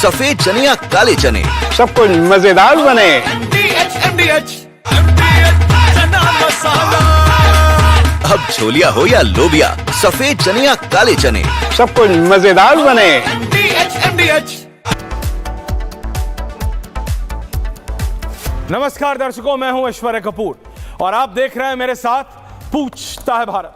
सफेद चने या काले चने, सब कुछ मजेदार बने। अब छोलिया हो या लोबिया, सफेद चने या काले चने, सब कुछ मजेदार बने। नमस्कार दर्शकों, मैं हूं ऐश्वर्या कपूर और आप देख रहे हैं मेरे साथ पूछता है भारत।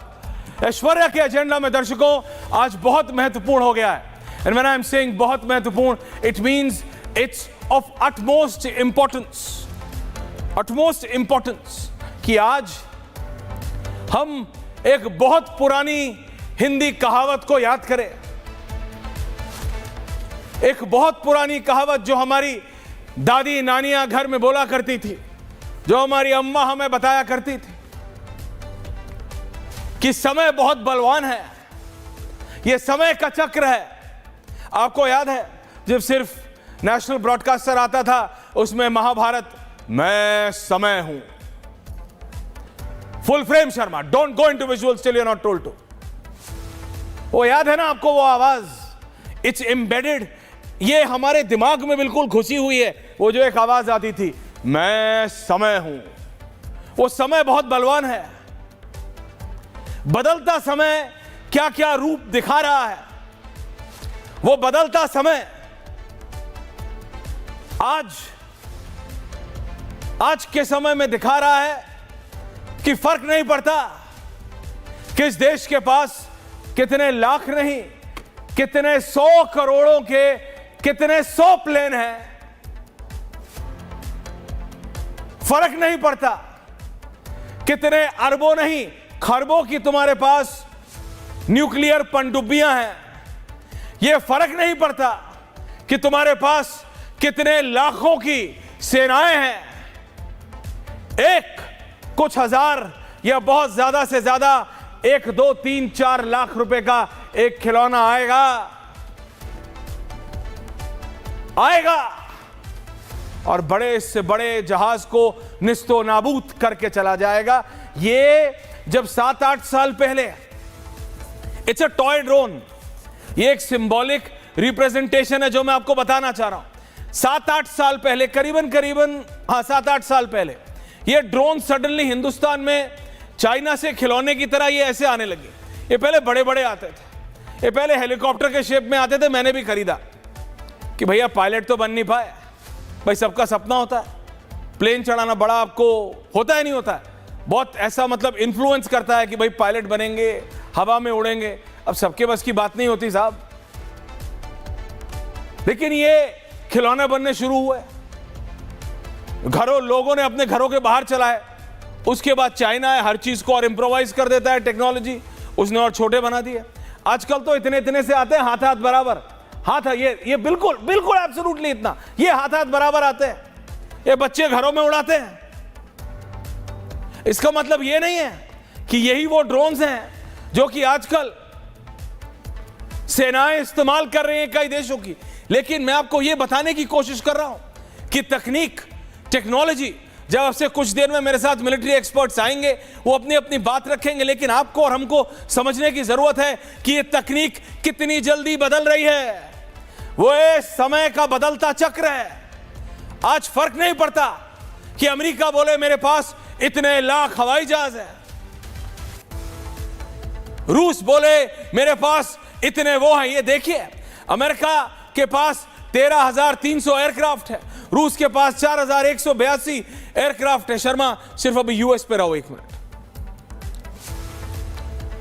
ऐश्वर्या के एजेंडा में दर्शकों आज बहुत महत्वपूर्ण हो गया है। And when I am saying बहुत महत्वपूर्ण, it means it's of utmost importance कि आज हम एक बहुत पुरानी हिंदी कहावत को याद करें। एक बहुत पुरानी कहावत जो हमारी दादी नानियां घर में बोला करती थी, जो हमारी अम्मा हमें बताया करती थी कि समय बहुत बलवान है, यह समय का चक्र है। आपको याद है जब सिर्फ नेशनल ब्रॉडकास्टर आता था, उसमें महाभारत मैं समय हूं, full frame Sharma, don't go into visuals till you are not told to. वो याद है ना आपको वो आवाज? इट्स एम्बेडेड, ये हमारे दिमाग में बिल्कुल घुसी हुई है। वो जो एक आवाज आती थी मैं समय हूं, वो समय बहुत बलवान है। बदलता समय क्या क्या रूप दिखा रहा है, वो बदलता समय आज के समय में दिखा रहा है कि फर्क नहीं पड़ता किस देश के पास कितने लाख नहीं, कितने 100 करोड़ों के कितने 100 प्लेन हैं, फर्क नहीं पड़ता कितने अरबों नहीं खरबों की तुम्हारे पास न्यूक्लियर पनडुब्बियां हैं। यह फर्क नहीं पड़ता कि तुम्हारे पास कितने लाखों की सेनाएं हैं। एक कुछ हजार या बहुत ज्यादा से ज्यादा 1, 2, 3, 4 लाख रुपए का एक खिलौना आएगा और बड़े से बड़े जहाज को निस्तो नाबूद करके चला जाएगा। ये जब 7-8 साल पहले, इट्स अ टॉय ड्रोन, ये एक सिंबॉलिक रिप्रेजेंटेशन है जो मैं आपको बताना चाह रहा हूं। 7-8 साल पहले, करीबन 7-8 साल पहले, ये ड्रोन सडनली हिंदुस्तान में चाइना से खिलौने की तरह ये ऐसे आने लगे। ये पहले बड़े बड़े आते थे, ये पहले हेलीकॉप्टर के शेप में आते थे। मैंने भी खरीदा कि भैया पायलट तो बन नहीं पाए, भाई सबका सपना होता है प्लेन चढ़ाना, बड़ा आपको होता है नहीं होता है, बहुत ऐसा मतलब इन्फ्लुएंस करता है कि भाई पायलट बनेंगे, हवा में उड़ेंगे। अब सबके बस की बात नहीं होती साहब, लेकिन ये खिलौने बनने शुरू हुए, लोगों ने अपने घरों के बाहर चलाए। उसके बाद चाइना है, हर चीज को और इंप्रोवाइज कर देता है टेक्नोलॉजी, उसने और छोटे बना दिए। आजकल तो इतने से आते हैं, हाथ बराबर, ये बिल्कुल एब्सोल्युटली इतना, ये हाथ बराबर आते हैं, ये बच्चे घरों में उड़ाते हैं। इसका मतलब ये नहीं है कि यही वो ड्रोन्स हैं जो कि आजकल सेनाएं इस्तेमाल कर रही हैं कई देशों की। लेकिन मैं आपको यह बताने की कोशिश कर रहा हूं कि टेक्नोलॉजी, जब आपसे कुछ देर में मेरे साथ मिलिट्री एक्सपर्ट्स आएंगे, वो अपनी अपनी बात रखेंगे, लेकिन आपको और हमको समझने की जरूरत है कि ये तकनीक कितनी जल्दी बदल रही है। वो समय का बदलता चक्र है। आज फर्क नहीं पड़ता कि अमेरिका बोले मेरे पास इतने लाख हवाई जहाज है, रूस बोले मेरे पास इतने वो हैं। ये देखिए, अमेरिका के पास 13,300 एयरक्राफ्ट है, रूस के पास 4,182 एयरक्राफ्ट है। शर्मा सिर्फ अभी यूएस पे रहो 1 मिनट।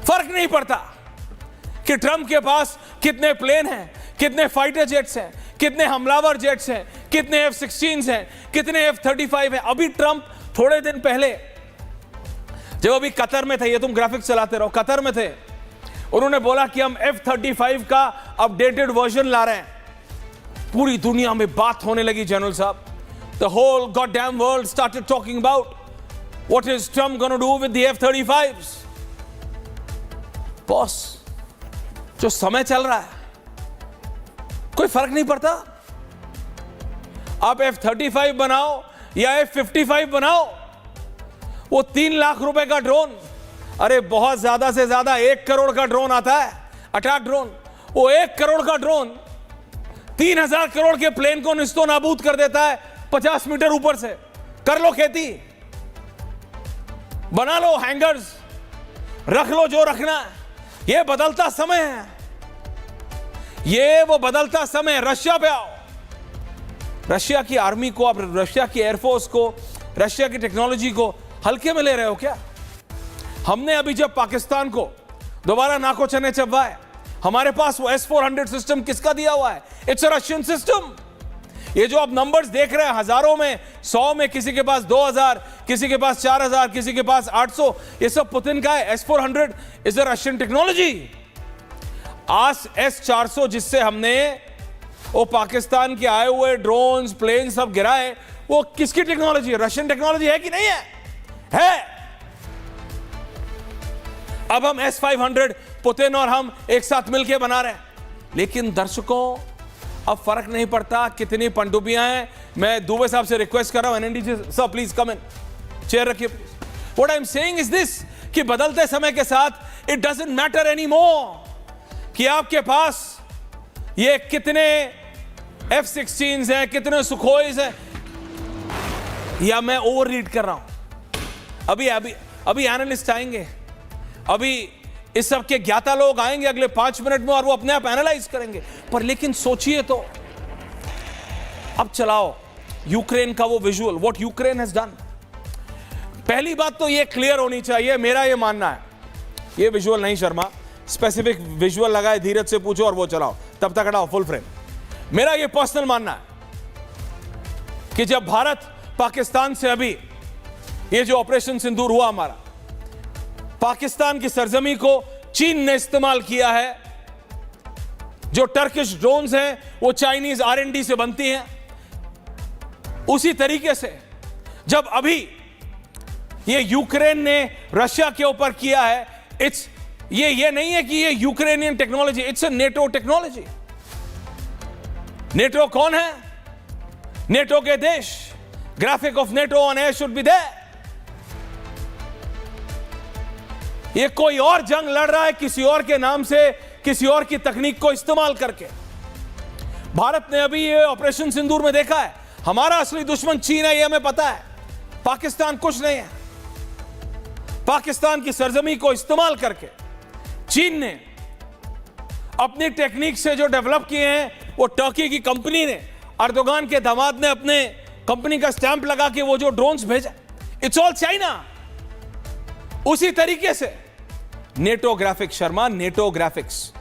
फर्क नहीं पड़ता कि ट्रंप के पास कितने प्लेन हैं, कितने फाइटर जेट्स हैं, कितने हमलावर जेट्स हैं, कितने F-16 हैं, कितने F-35 हैं। अभी ट्रंप थोड़े दिन पहले जब अभी कतर में थे, ये तुम ग्राफिक्स चलाते रहो, कतर में थे, उन्होंने बोला कि हम F-35 का अपडेटेड वर्जन ला रहे हैं। पूरी दुनिया में बात होने लगी जनरल साहब। The whole goddamn world started talking about what is Trump going to do with the F-35s. Boss, जो समय चल रहा है कोई फर्क नहीं पड़ता। आप F-35 बनाओ या F-55 बनाओ, वो 3 लाख रुपए का ड्रोन, अरे बहुत ज्यादा से ज्यादा 1 करोड़ का ड्रोन आता है, अटैक ड्रोन। वो 1 करोड़ का ड्रोन 3,000 करोड़ के प्लेन को निस्तो नाबूद कर देता है 50 मीटर ऊपर से। कर लो खेती, बना लो हैंगर्स, रख लो जो रखना है। ये बदलता समय है, ये वो बदलता समय। रशिया पे आओ, रशिया की आर्मी को, आप रशिया की एयरफोर्स को, रशिया की टेक्नोलॉजी को हल्के में ले रहे हो क्या? हमने अभी जब पाकिस्तान को दोबारा नाको चने चबवाए, हमारे पास वो S-400 सिस्टम किसका दिया हुआ है? It's a Russian system. ये जो आप नंबर्स देख रहे हैं, हजारों में, 100 में, किसी के पास 2,000, किसी के पास 4,000, किसी के पास 800, ये सब पुतिन का है। S-400 is a Russian technology. आज S-400 जिससे हमने वो पाकिस्तान के आए हुए ड्रोन्स, प्लेन सब गिराए, वो किसकी टेक्नोलॉजी है? रशियन टेक्नोलॉजी है कि नहीं है? है। अब हम S-500 पुतिन और हम एक साथ मिलकर बना रहे हैं। लेकिन दर्शकों, अब फर्क नहीं पड़ता कितनी पनडुब्बियां हैं। मैं दुबे साहब से रिक्वेस्ट कर रहा हूं, NND sir please come in, chair रखिए please. What I am saying is this कि बदलते समय के साथ it doesn't matter any more कि आपके पास ये कितने F-16s हैं, कितने सुखोइस हैं, या मैं ओवर रीड कर रहा हूं। अभी एनालिस्ट आएंगे, अभी इस सब के ज्ञाता लोग आएंगे अगले 5 मिनट में और वो अपने आप एनालाइज करेंगे। पर लेकिन सोचिए तो, अब चलाओ यूक्रेन का वो visual, what Ukraine has done. पहली बात तो ये क्लियर होनी चाहिए, मेरा ये मानना है, ये विजुअल नहीं शर्मा, स्पेसिफिक विजुअल लगाए, धीरज से पूछो और वो चलाओ, तब तक हटाओ फुल फ्रेम। मेरा ये पर्सनल मानना है कि जब भारत पाकिस्तान से अभी ये जो ऑपरेशन सिंदूर हुआ हमारा, पाकिस्तान की सरजमी को चीन ने इस्तेमाल किया है। जो टर्किश ड्रोन्स हैं वो चाइनीज R&D से बनती हैं। उसी तरीके से जब अभी ये यूक्रेन ने रशिया के ऊपर किया है, ये नहीं है कि ये Ukrainian technology, it's a NATO technology. NATO कौन है? नेटो के देश। Graphic of NATO on air should be there. ये कोई और जंग लड़ रहा है किसी और के नाम से, किसी और की तकनीक को इस्तेमाल करके। भारत ने अभी ये ऑपरेशन सिंदूर में देखा है, हमारा असली दुश्मन चीन है, ये हमें पता है। पाकिस्तान कुछ नहीं है। पाकिस्तान की सरजमी को इस्तेमाल करके चीन ने अपनी टेक्निक से जो डेवलप किए हैं, वो टर्की की कंपनी ने, अर्दोगान के दामाद ने अपने कंपनी का स्टैंप लगा के वो जो ड्रोन्स भेजा, इट्स ऑल चाइना। उसी तरीके से NATO graphics, Sharma, NATO graphics,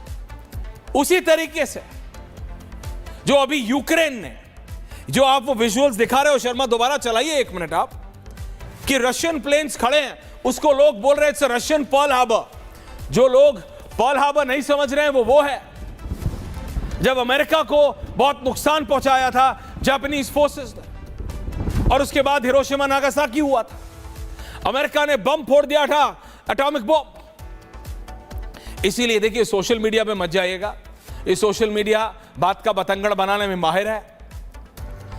उसी तरीके से जो अभी यूक्रेन ने, जो आप वो विजुअल्स दिखा रहे हो, शर्मा दोबारा चलाइए 1 मिनट आप, कि रशियन प्लेन्स खड़े हैं, उसको लोग बोल रहे हैं रशियन पर्ल हार्बर। जो लोग पर्ल हार्बर नहीं समझ रहे हैं वो है जब अमेरिका को बहुत नुकसान पहुंचाया था जापानीज फोर्सेस ने, और उसके बाद हिरोशिमा नागासाकी हुआ था, अमेरिका ने बम फोड़ दिया था, एटॉमिक बम। इसीलिए देखिए, सोशल मीडिया पे मत जाइएगा, ये सोशल मीडिया बात का बतंगड़ बनाने में माहिर है।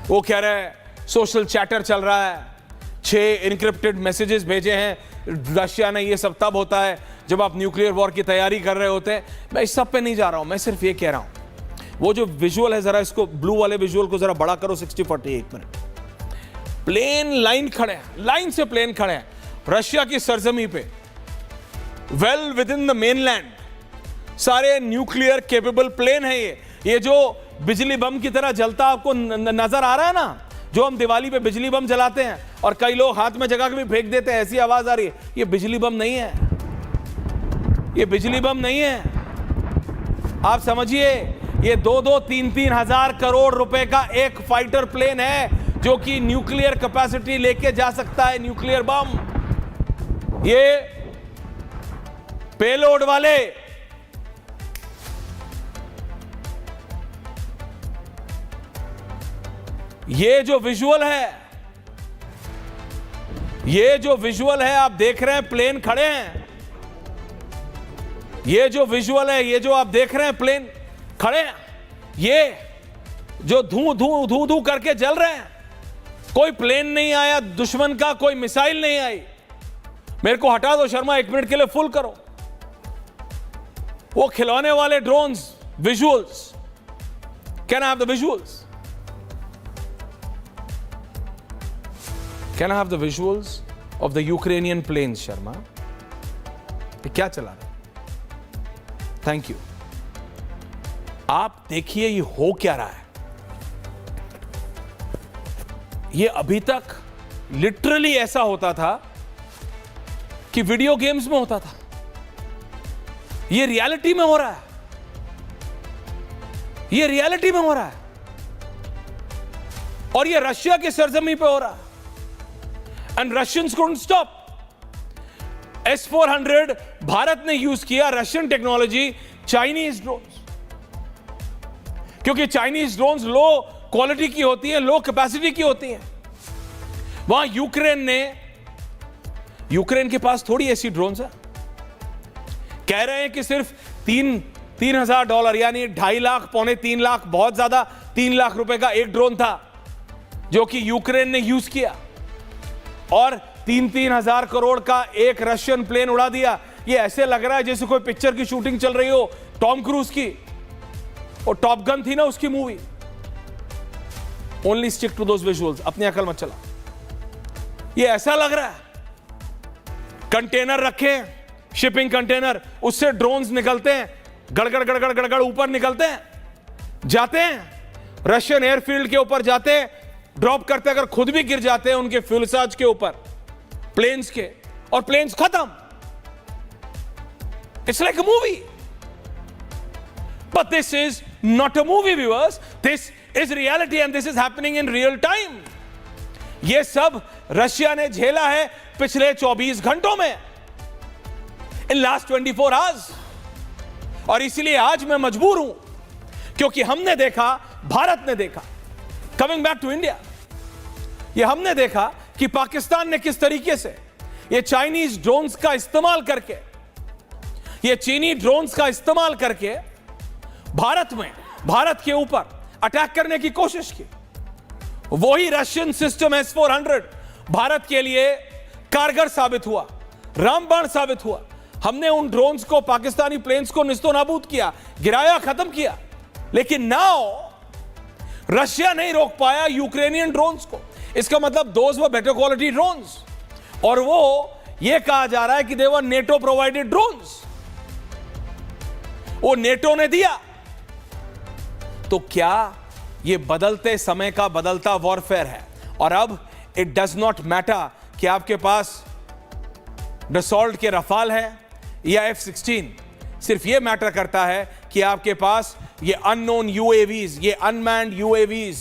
वो कह रहे हैं सोशल चैटर चल रहा है, 6 इनक्रिप्टेड मैसेजेस भेजे हैं रशिया ने। ये सब तब होता है जब आप न्यूक्लियर वॉर की तैयारी कर रहे होते हैं। मैं इस सब पे नहीं जा रहा हूं, मैं सिर्फ ये कह रहा हूं, वो जो विजुअल है, जरा इसको ब्लू वाले विजुअल को जरा बड़ा करो, 60-40 1 मिनट। प्लेन लाइन खड़े हैं, लाइन से प्लेन खड़े हैं रशिया की सरजमी पे, well with in the mainland. सारे न्यूक्लियर केपेबल प्लेन है ये जो बिजली बम की तरह जलता आपको नजर आ रहा है ना, जो हम दिवाली पे बिजली बम जलाते हैं और कई लोग हाथ में जगा के भी फेंक देते हैं, ऐसी आवाज आ रही है। ये बिजली बम नहीं है, ये बिजली बम नहीं है। आप समझिए, ये 2-2, 3-3 हजार करोड़ रुपए का एक फाइटर प्लेन है जो कि न्यूक्लियर कैपेसिटी लेके जा सकता है, न्यूक्लियर बम। ये पेलोड वाले ये जो विजुअल है आप देख रहे हैं, प्लेन खड़े हैं। ये जो विजुअल है, ये जो आप देख रहे हैं, प्लेन खड़े हैं, ये जो धू करके जल रहे हैं। कोई प्लेन नहीं आया दुश्मन का, कोई मिसाइल नहीं आई। मेरे को हटा दो शर्मा, 1 मिनट के लिए फुल करो। वो खिलौने वाले drones visuals, Can I have the visuals? Can I have the visuals of the Ukrainian planes, Sharma? ये क्या चला रहा है? Thank you. आप देखिए ये हो क्या रहा है. ये अभी तक लिटरली ऐसा होता था कि वीडियो गेम्स में होता था. ये रियलिटी में हो रहा है. ये रियलिटी में हो रहा है. और ये रशिया के सरजमी पे हो रहा है. And Russians couldn't stop. S-400 Bharat ने यूज किया रशियन टेक्नोलॉजी चाइनीज ड्रोन्स, क्योंकि चाइनीज ड्रोन्स लो क्वालिटी की होती है, लो कैपेसिटी की होती हैं. वहां यूक्रेन के पास थोड़ी ऐसी ड्रोन्स है. कह रहे हैं कि सिर्फ $3,000 यानी 2.5 लाख, पौने 3 लाख, बहुत ज्यादा 3 लाख रुपए का एक ड्रोन था जो कि यूक्रेन ने यूज किया, और 3-3 हजार करोड़ का एक रशियन प्लेन उड़ा दिया. ये ऐसे लग रहा है जैसे कोई पिक्चर की शूटिंग चल रही हो, टॉम क्रूज की. और टॉप गन थी ना उसकी movie. Only stick to those visuals. अपनी अकल मत चला. ये ऐसा लग रहा है कंटेनर रखे, शिपिंग कंटेनर, उससे ड्रोन्स निकलते हैं, गड़गड़ गड़गड़ गड़गड़ ऊपर निकलते हैं, जाते हैं रशियन एयरफील्ड के ऊपर, जाते हैं ड्रॉप करते, अगर खुद भी गिर जाते हैं उनके फ्यूलसाज के ऊपर, प्लेन्स के, और प्लेन्स खत्म. It's like a movie. But this is not a movie viewers. This is reality and this is happening in real time. यह सब रशिया ने झेला है पिछले 24 घंटों में, इन लास्ट 24 आवर्स. और इसलिए आज मैं मजबूर हूं, क्योंकि हमने देखा, भारत ने देखा, कमिंग बैक टू इंडिया, ये हमने देखा कि पाकिस्तान ने किस तरीके से ये चाइनीज ड्रोन्स का इस्तेमाल करके, ये चीनी ड्रोन्स का इस्तेमाल करके भारत के ऊपर अटैक करने की कोशिश की. वही रशियन सिस्टम S-400 भारत के लिए कारगर साबित हुआ, रामबाण साबित हुआ. हमने उन ड्रोन्स को, पाकिस्तानी प्लेन्स को निस्तो नाबूद किया, गिराया, खत्म किया. लेकिन नाउ रशिया नहीं रोक पाया यूक्रेनियन ड्रोन्स को. इसका मतलब those were better quality drones, और वो ये कहा जा रहा है कि दे वर नेटो प्रोवाइडेड ड्रोन्स. वो नेटो ने दिया. तो क्या ये बदलते समय का बदलता वॉरफेयर है? और अब इट डज नॉट मैटर कि आपके पास डसॉल्ट के रफाल है या F-16. सिर्फ ये मैटर करता है कि आपके पास ये अननोन UAVs, ये अनमैन्ड UAVs,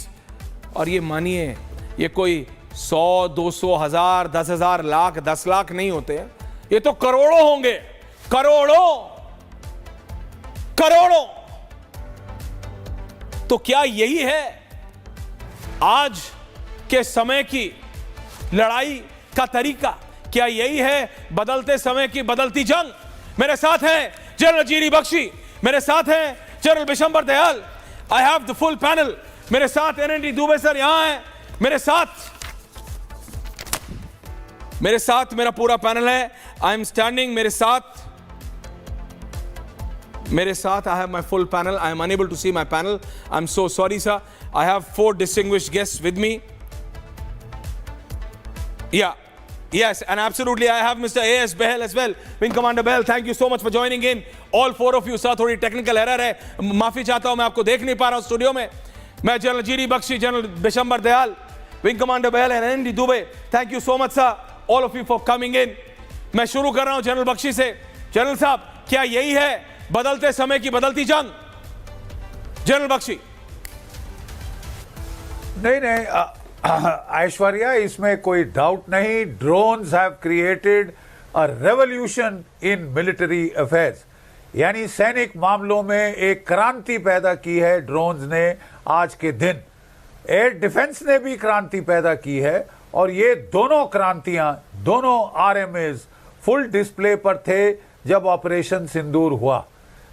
और ये मानिए ये कोई 100, 200, 1000, 10,000, लाख, 10 लाख नहीं होते हैं. ये तो करोड़ों होंगे. करोड़ों. तो क्या यही है आज के समय की लड़ाई का तरीका? क्या यही है बदलते समय की बदलती जंग? मेरे साथ हैं जनरल जीरी बख्शी, मेरे साथ हैं general Bishambar Dayal. I have the full panel. मेरे साथ NND दुबे सर यहां हैं. मेरे साथ मेरा पूरा पैनल है. I am standing. मेरे साथ I have my full panel. I am unable to see my panel. I'm so sorry, sir. I have 4 distinguished guests with me. Yeah. Yes, and absolutely I have Mr. A.S. Behel as well. Wing Commander Behel, thank you so much for joining in. All 4 of you, sir. थोड़ी technical error है, माफी चाहता हूं, मैं आपको देख नहीं पा रहा हूं स्टूडियो में. मैं general GD Bakshi, general Bishambar Dayal, wing commander Bahl and NND Dubey. Thank you so much sir, all of you for coming in. मैं शुरू कर रहा हूं जनरल बख्शी से. जनरल साहब, क्या यही है बदलते समय की बदलती जंग? जनरल बख्शी. नहीं, ऐश्वर्या, इसमें कोई डाउट नहीं. Drones have created a revolution in military affairs, यानी सैनिक मामलों में एक क्रांति पैदा की है ड्रोन्स ने आज के दिन. एयर डिफेंस ने भी क्रांति पैदा की है, और ये दोनों क्रांतियां, दोनों RMAs फुल डिस्प्ले पर थे जब ऑपरेशन सिंदूर हुआ.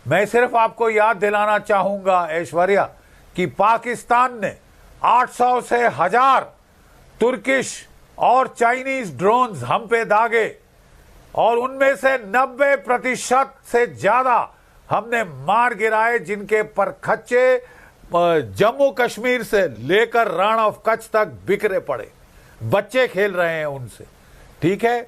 मैं सिर्फ आपको याद दिलाना चाहूंगा ऐश्वर्या कि पाकिस्तान ने 800 से 1000 तुर्किश और चाइनीज ड्रोन्स हम पे दागे, और उनमें से 90% से ज्यादा हमने मार गिराए, जिनके परखच्चे जम्मू कश्मीर से लेकर रण ऑफ कच्छ तक बिखरे पड़े, बच्चे खेल रहे हैं उनसे, ठीक है।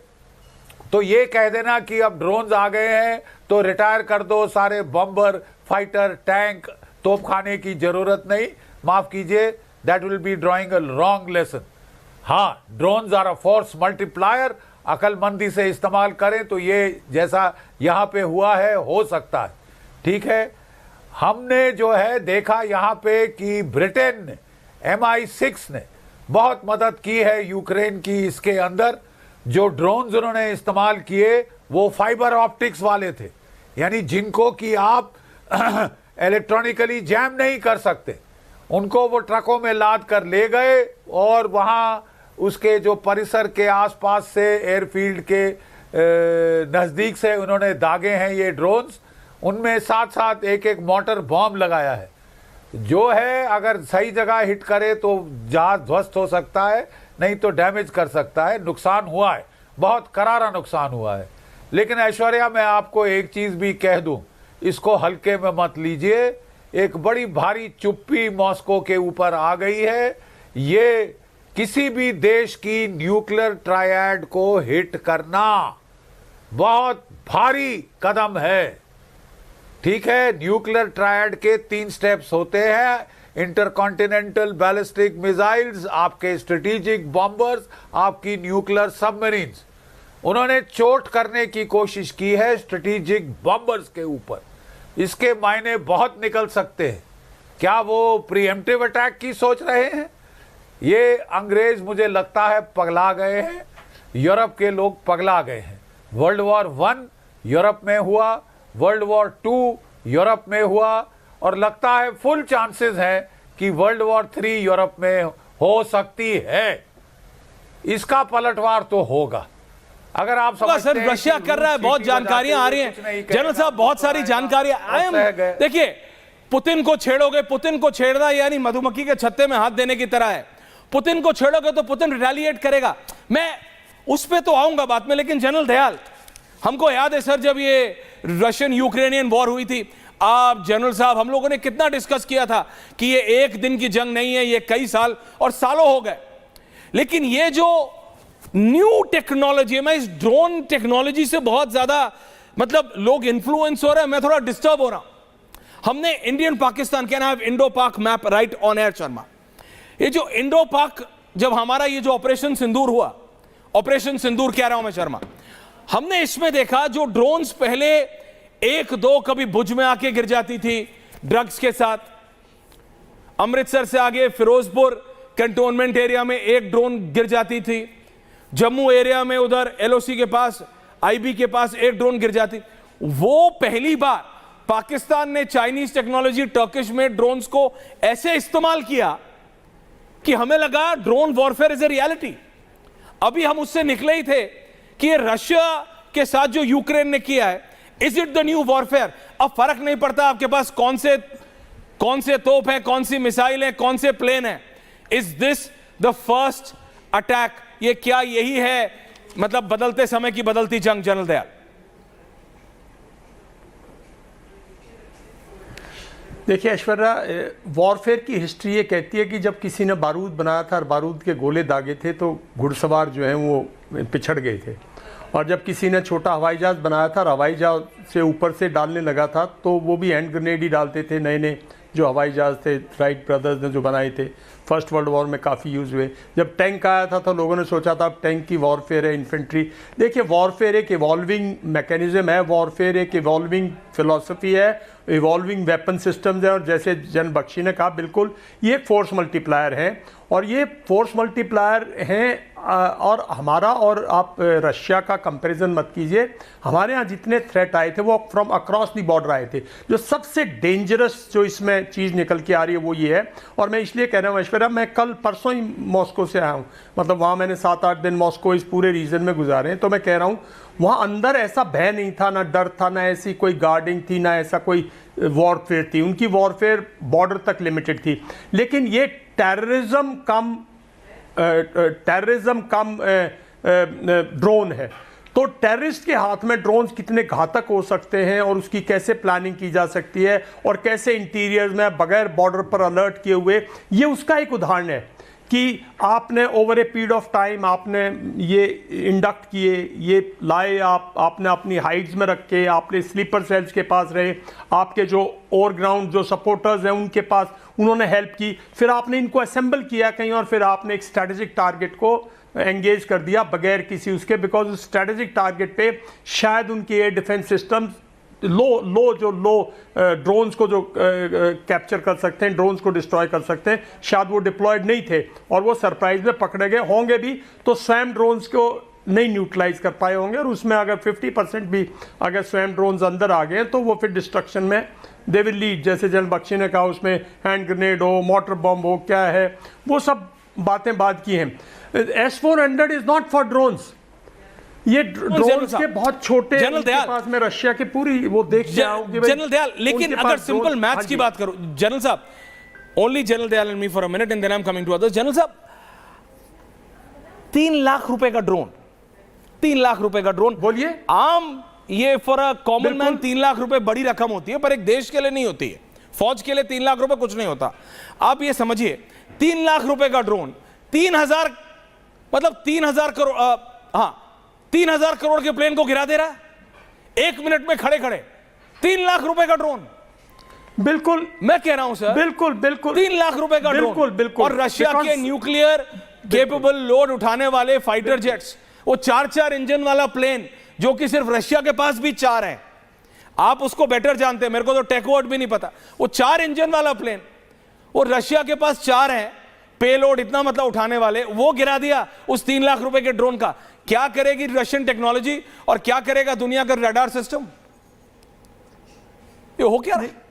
तो ये कह देना कि अब ड्रोन्स आ गए हैं तो रिटायर कर दो सारे बम्बर, फाइटर, टैंक, तोपखाने की जरूरत नहीं, माफ कीजिए, that will be drawing a wrong lesson. हाँ, drones are a force multiplier, अकलमंदी से इस्तेमाल करें तो ये जैसा यहां पे हुआ है हो सकता है, ठीक है। हमने जो है देखा यहां पे कि ब्रिटेन ने, MI6 ने बहुत मदद की है यूक्रेन की। इसके अंदर जो ड्रोन्स उन्होंने इस्तेमाल किए वो फाइबर ऑप्टिक्स वाले थे, यानी जिनको कि आप इलेक्ट्रॉनिकली जैम नहीं कर सकते, उनको वो ट्रकों में लाद कर ले गए और वहां उसके जो परिसर के आसपास से एयरफील्ड के नजदीक से उन्होंने दागे हैं ये ड्रोन्स। उनमें साथ साथ एक एक मोटर बॉम्ब लगाया है, जो है अगर सही जगह हिट करे तो जहाज ध्वस्त हो सकता है, नहीं तो डैमेज कर सकता है। नुकसान हुआ है, बहुत करारा नुकसान हुआ है। लेकिन ऐश्वर्या, मैं आपको एक चीज भी कह दूं, इसको हल्के में मत लीजिए। एक बड़ी भारी चुप्पी मॉस्को के ऊपर आ गई है। ये किसी भी देश की न्यूक्लियर ट्रायड को हिट करना बहुत भारी कदम है, ठीक है। न्यूक्लियर ट्रायड के 3 स्टेप्स होते हैं, इंटरकॉन्टिनेंटल बैलिस्टिक मिसाइल्स, आपके स्ट्रेटेजिक बॉम्बर्स, आपकी न्यूक्लियर सबमरीन्स। उन्होंने चोट करने की कोशिश की है स्ट्रेटेजिक बॉम्बर्स के ऊपर। इसके मायने बहुत निकल सकते हैं। क्या वो प्रीएम्प्टिव अटैक की सोच रहे हैं? ये अंग्रेज मुझे लगता है पगला गए हैं, यूरोप के लोग पगला गए हैं। वर्ल्ड वॉर 1 यूरोप में हुआ, वर्ल्ड वॉर 2 यूरोप में हुआ, और लगता है फुल चांसेस है कि वर्ल्ड वॉर 3 यूरोप में हो सकती है। इसका पलटवार तो होगा। अगर आप सर रशिया कर रहा है, बहुत जानकारियां आ रही हैं जनरल साहब, बहुत सारी जानकारियां आए। देखिए, पुतिन को छेड़ोगे, पुतिन को छेड़ना यानी मधुमक्खी के छत्ते में हाथ देने की तरह है। पुतिन को छेड़ोगे तो पुतिन रिटेलिएट करेगा। मैं उस पे तो आऊंगा बात में, लेकिन जनरल दयाल, हमको याद है सर जब ये रशियन यूक्रेनियन वॉर हुई थी, आप जनरल साहब हम लोगों ने कितना डिस्कस किया था कि ये एक दिन की जंग नहीं है, ये कई साल और सालों हो गए। लेकिन ये जो न्यू टेक्नोलॉजी है, मैं इस ड्रोन टेक्नोलॉजी से बहुत ज्यादा मतलब लोग इन्फ्लुएंस हो रहे हैं, मैं थोड़ा डिस्टर्ब हो रहा हूं। हमने Indian Pakistan, can have Indo Pak map right on air Sharma. ये जो इंडो पाक, जब हमारा ये जो ऑपरेशन सिंदूर हुआ, ऑपरेशन सिंदूर कह रहा हूं मैं शर्मा, हमने इसमें देखा जो ड्रोन्स पहले 1-2 कभी भुज में आके गिर जाती थी ड्रग्स के साथ, अमृतसर से आगे फिरोजपुर कैंटोनमेंट एरिया में एक ड्रोन गिर जाती थी, जम्मू एरिया में उधर एलओसी के पास, आईबी के पास एक ड्रोन गिर जाती। वो पहली बार पाकिस्तान ने चाइनीज टेक्नोलॉजी, टर्किश में ड्रोन्स को ऐसे इस्तेमाल किया कि हमें लगा drone warfare is a reality. अभी हम उससे निकले ही थे कि ये रशिया के साथ जो यूक्रेन ने किया है, is it the new warfare? अब फर्क नहीं पड़ता आपके पास कौन से तोप है, कौन सी मिसाइल है, कौन से प्लेन है। Is this the first attack? ये क्या यही है मतलब बदलते समय की बदलती जंग, जनरल दयाल? देखिए ऐश्वर्या, वॉरफेयर की हिस्ट्री ये कहती है कि जब किसी ने बारूद बनाया था और बारूद के गोले दागे थे तो घुड़सवार जो हैं वो पिछड़ गए थे, और जब किसी ने छोटा हवाई जहाज़ बनाया था और हवाई जहाज़ से ऊपर से डालने लगा था तो वो भी हैंड ग्रेनेड ही डालते थे। नए नए जो हवाई जहाज़ थे राइट ब्रदर्स ने जो बनाए थे, फर्स्ट वर्ल्ड वॉर में काफ़ी यूज़ हुए। जब टैंक आया था तो लोगों ने सोचा था अब टैंक की वॉरफेयर है, इन्फेंट्री। देखिए, वॉरफेयर एक इवॉल्विंग मैकेनिज्म है, वॉरफेयर एक इवॉल्विंग फिलॉसफी है, इवॉल्विंग वेपन सिस्टम्स है, और जैसे जन बख्शी ने कहा बिल्कुल ये फोर्स मल्टीप्लायर हैं, और ये फोर्स मल्टीप्लायर हैं। और हमारा और आप रशिया का कंपैरिजन मत कीजिए, हमारे यहाँ जितने थ्रेट आए थे वो फ्रॉम अक्रॉस द बॉर्डर आए थे। जो सबसे डेंजरस जो इसमें चीज़ निकल के आ रही है वो ये है, और मैं इसलिए कह रहा हूँ ऐश्वर्या, मैं कल परसों ही मॉस्को से आया हूँ, मतलब वहाँ मैंने 7-8 दिन मॉस्को इस पूरे रीजन में गुजारे हैं, तो मैं कह रहा हूँ वहाँ अंदर ऐसा भय नहीं था, ना डर था, ना ऐसी कोई गार्डिंग थी, ना ऐसा कोई वॉरफेयर थी। उनकी वॉरफेयर बॉर्डर तक लिमिटेड थी। लेकिन ये टेररिज्म कम ड्रोन है। तो टेररिस्ट के हाथ में ड्रोन्स कितने घातक हो सकते हैं और उसकी कैसे प्लानिंग की जा सकती है और कैसे इंटीरियर में बगैर बॉर्डर पर अलर्ट किए हुए, ये उसका एक उदाहरण है कि आपने over a period of time आपने ये इंडक्ट किए, ये लाए, आपने अपनी हाइट्स में रखे, आपने स्लीपर सेल्स के पास रहे, आपके जो ओवरग्राउंड जो सपोर्टर्स हैं उनके पास उन्होंने हेल्प की, फिर आपने इनको असेंबल किया कहीं और फिर आपने एक स्ट्रेटेजिक टारगेट को एंगेज कर दिया बगैर किसी उसके, बिकॉज उस स्ट्रेटेजिक टारगेट पे शायद उनके एयर डिफेंस सिस्टम लो ड्रोन्स को जो कैप्चर कर सकते हैं, ड्रोन्स को डिस्ट्रॉय कर सकते हैं, शायद वो डिप्लॉयड नहीं थे और वो सरप्राइज में पकड़े गए होंगे भी तो स्वयं ड्रोन्स को नहीं न्यूट्रलाइज कर पाए होंगे और उसमें अगर 50% भी अगर स्वयं ड्रोन्स अंदर आ गए तो वो फिर डिस्ट्रक्शन में दे विल लीड, जैसे जनरल बख्शी ने कहा उसमें हैंड ग्रेनेड हो, मोटर बम हो, क्या है वो सब बातें बात की हैं। S-400 is not for drones, ये ड्रोन्स के बहुत छोटे, जनरल दयाल पास में रशिया की पूरी वो देख के आओ कि जनरल दयाल, लेकिन अगर सिंपल मैथ्स की बात करो जनरल साहब, only general Dayal and me for a minute and then I am coming to others. General साहब 3 लाख रुपए का ड्रोन, 3 लाख रुपए का ड्रोन, बोलिए। आम ये for a common man 3 lakh रुपए बड़ी रकम होती है, पर एक देश के लिए नहीं होती है। फौज के लिए 3 लाख रुपए कुछ नहीं होता। आप ये समझिए 3 लाख रुपए का ड्रोन 3,000 मतलब 3,000 करोड़, हाँ 3,000 करोड़ के प्लेन को गिरा दे रहा है 1 मिनट में खड़े खड़े। 3 लाख रुपए का ड्रोन, बिल्कुल मैं कह रहा हूं सर, बिल्कुल बिल्कुल 3 लाख रुपए का ड्रोन, बिल्कुल बिल्कुल। और रशिया के न्यूक्लियर केपेबल लोड उठाने वाले फाइटर जेट्स, वो 4-4 इंजन वाला प्लेन जो कि सिर्फ रशिया के पास भी 4 हैं। आप उसको बेटर जानते हैं, मेरे को तो टेक वर्ड भी नहीं पता। वो 4 इंजन वाला प्लेन, वो रशिया के पास 4 हैं पेलोड, इतना मतलब उठाने वाले, वो गिरा दिया उस 3 लाख रुपए के ड्रोन का। क्या करेगी रशियन टेक्नोलॉजी और क्या करेगा दुनिया का रडार सिस्टम? ये हो क्या रहा है?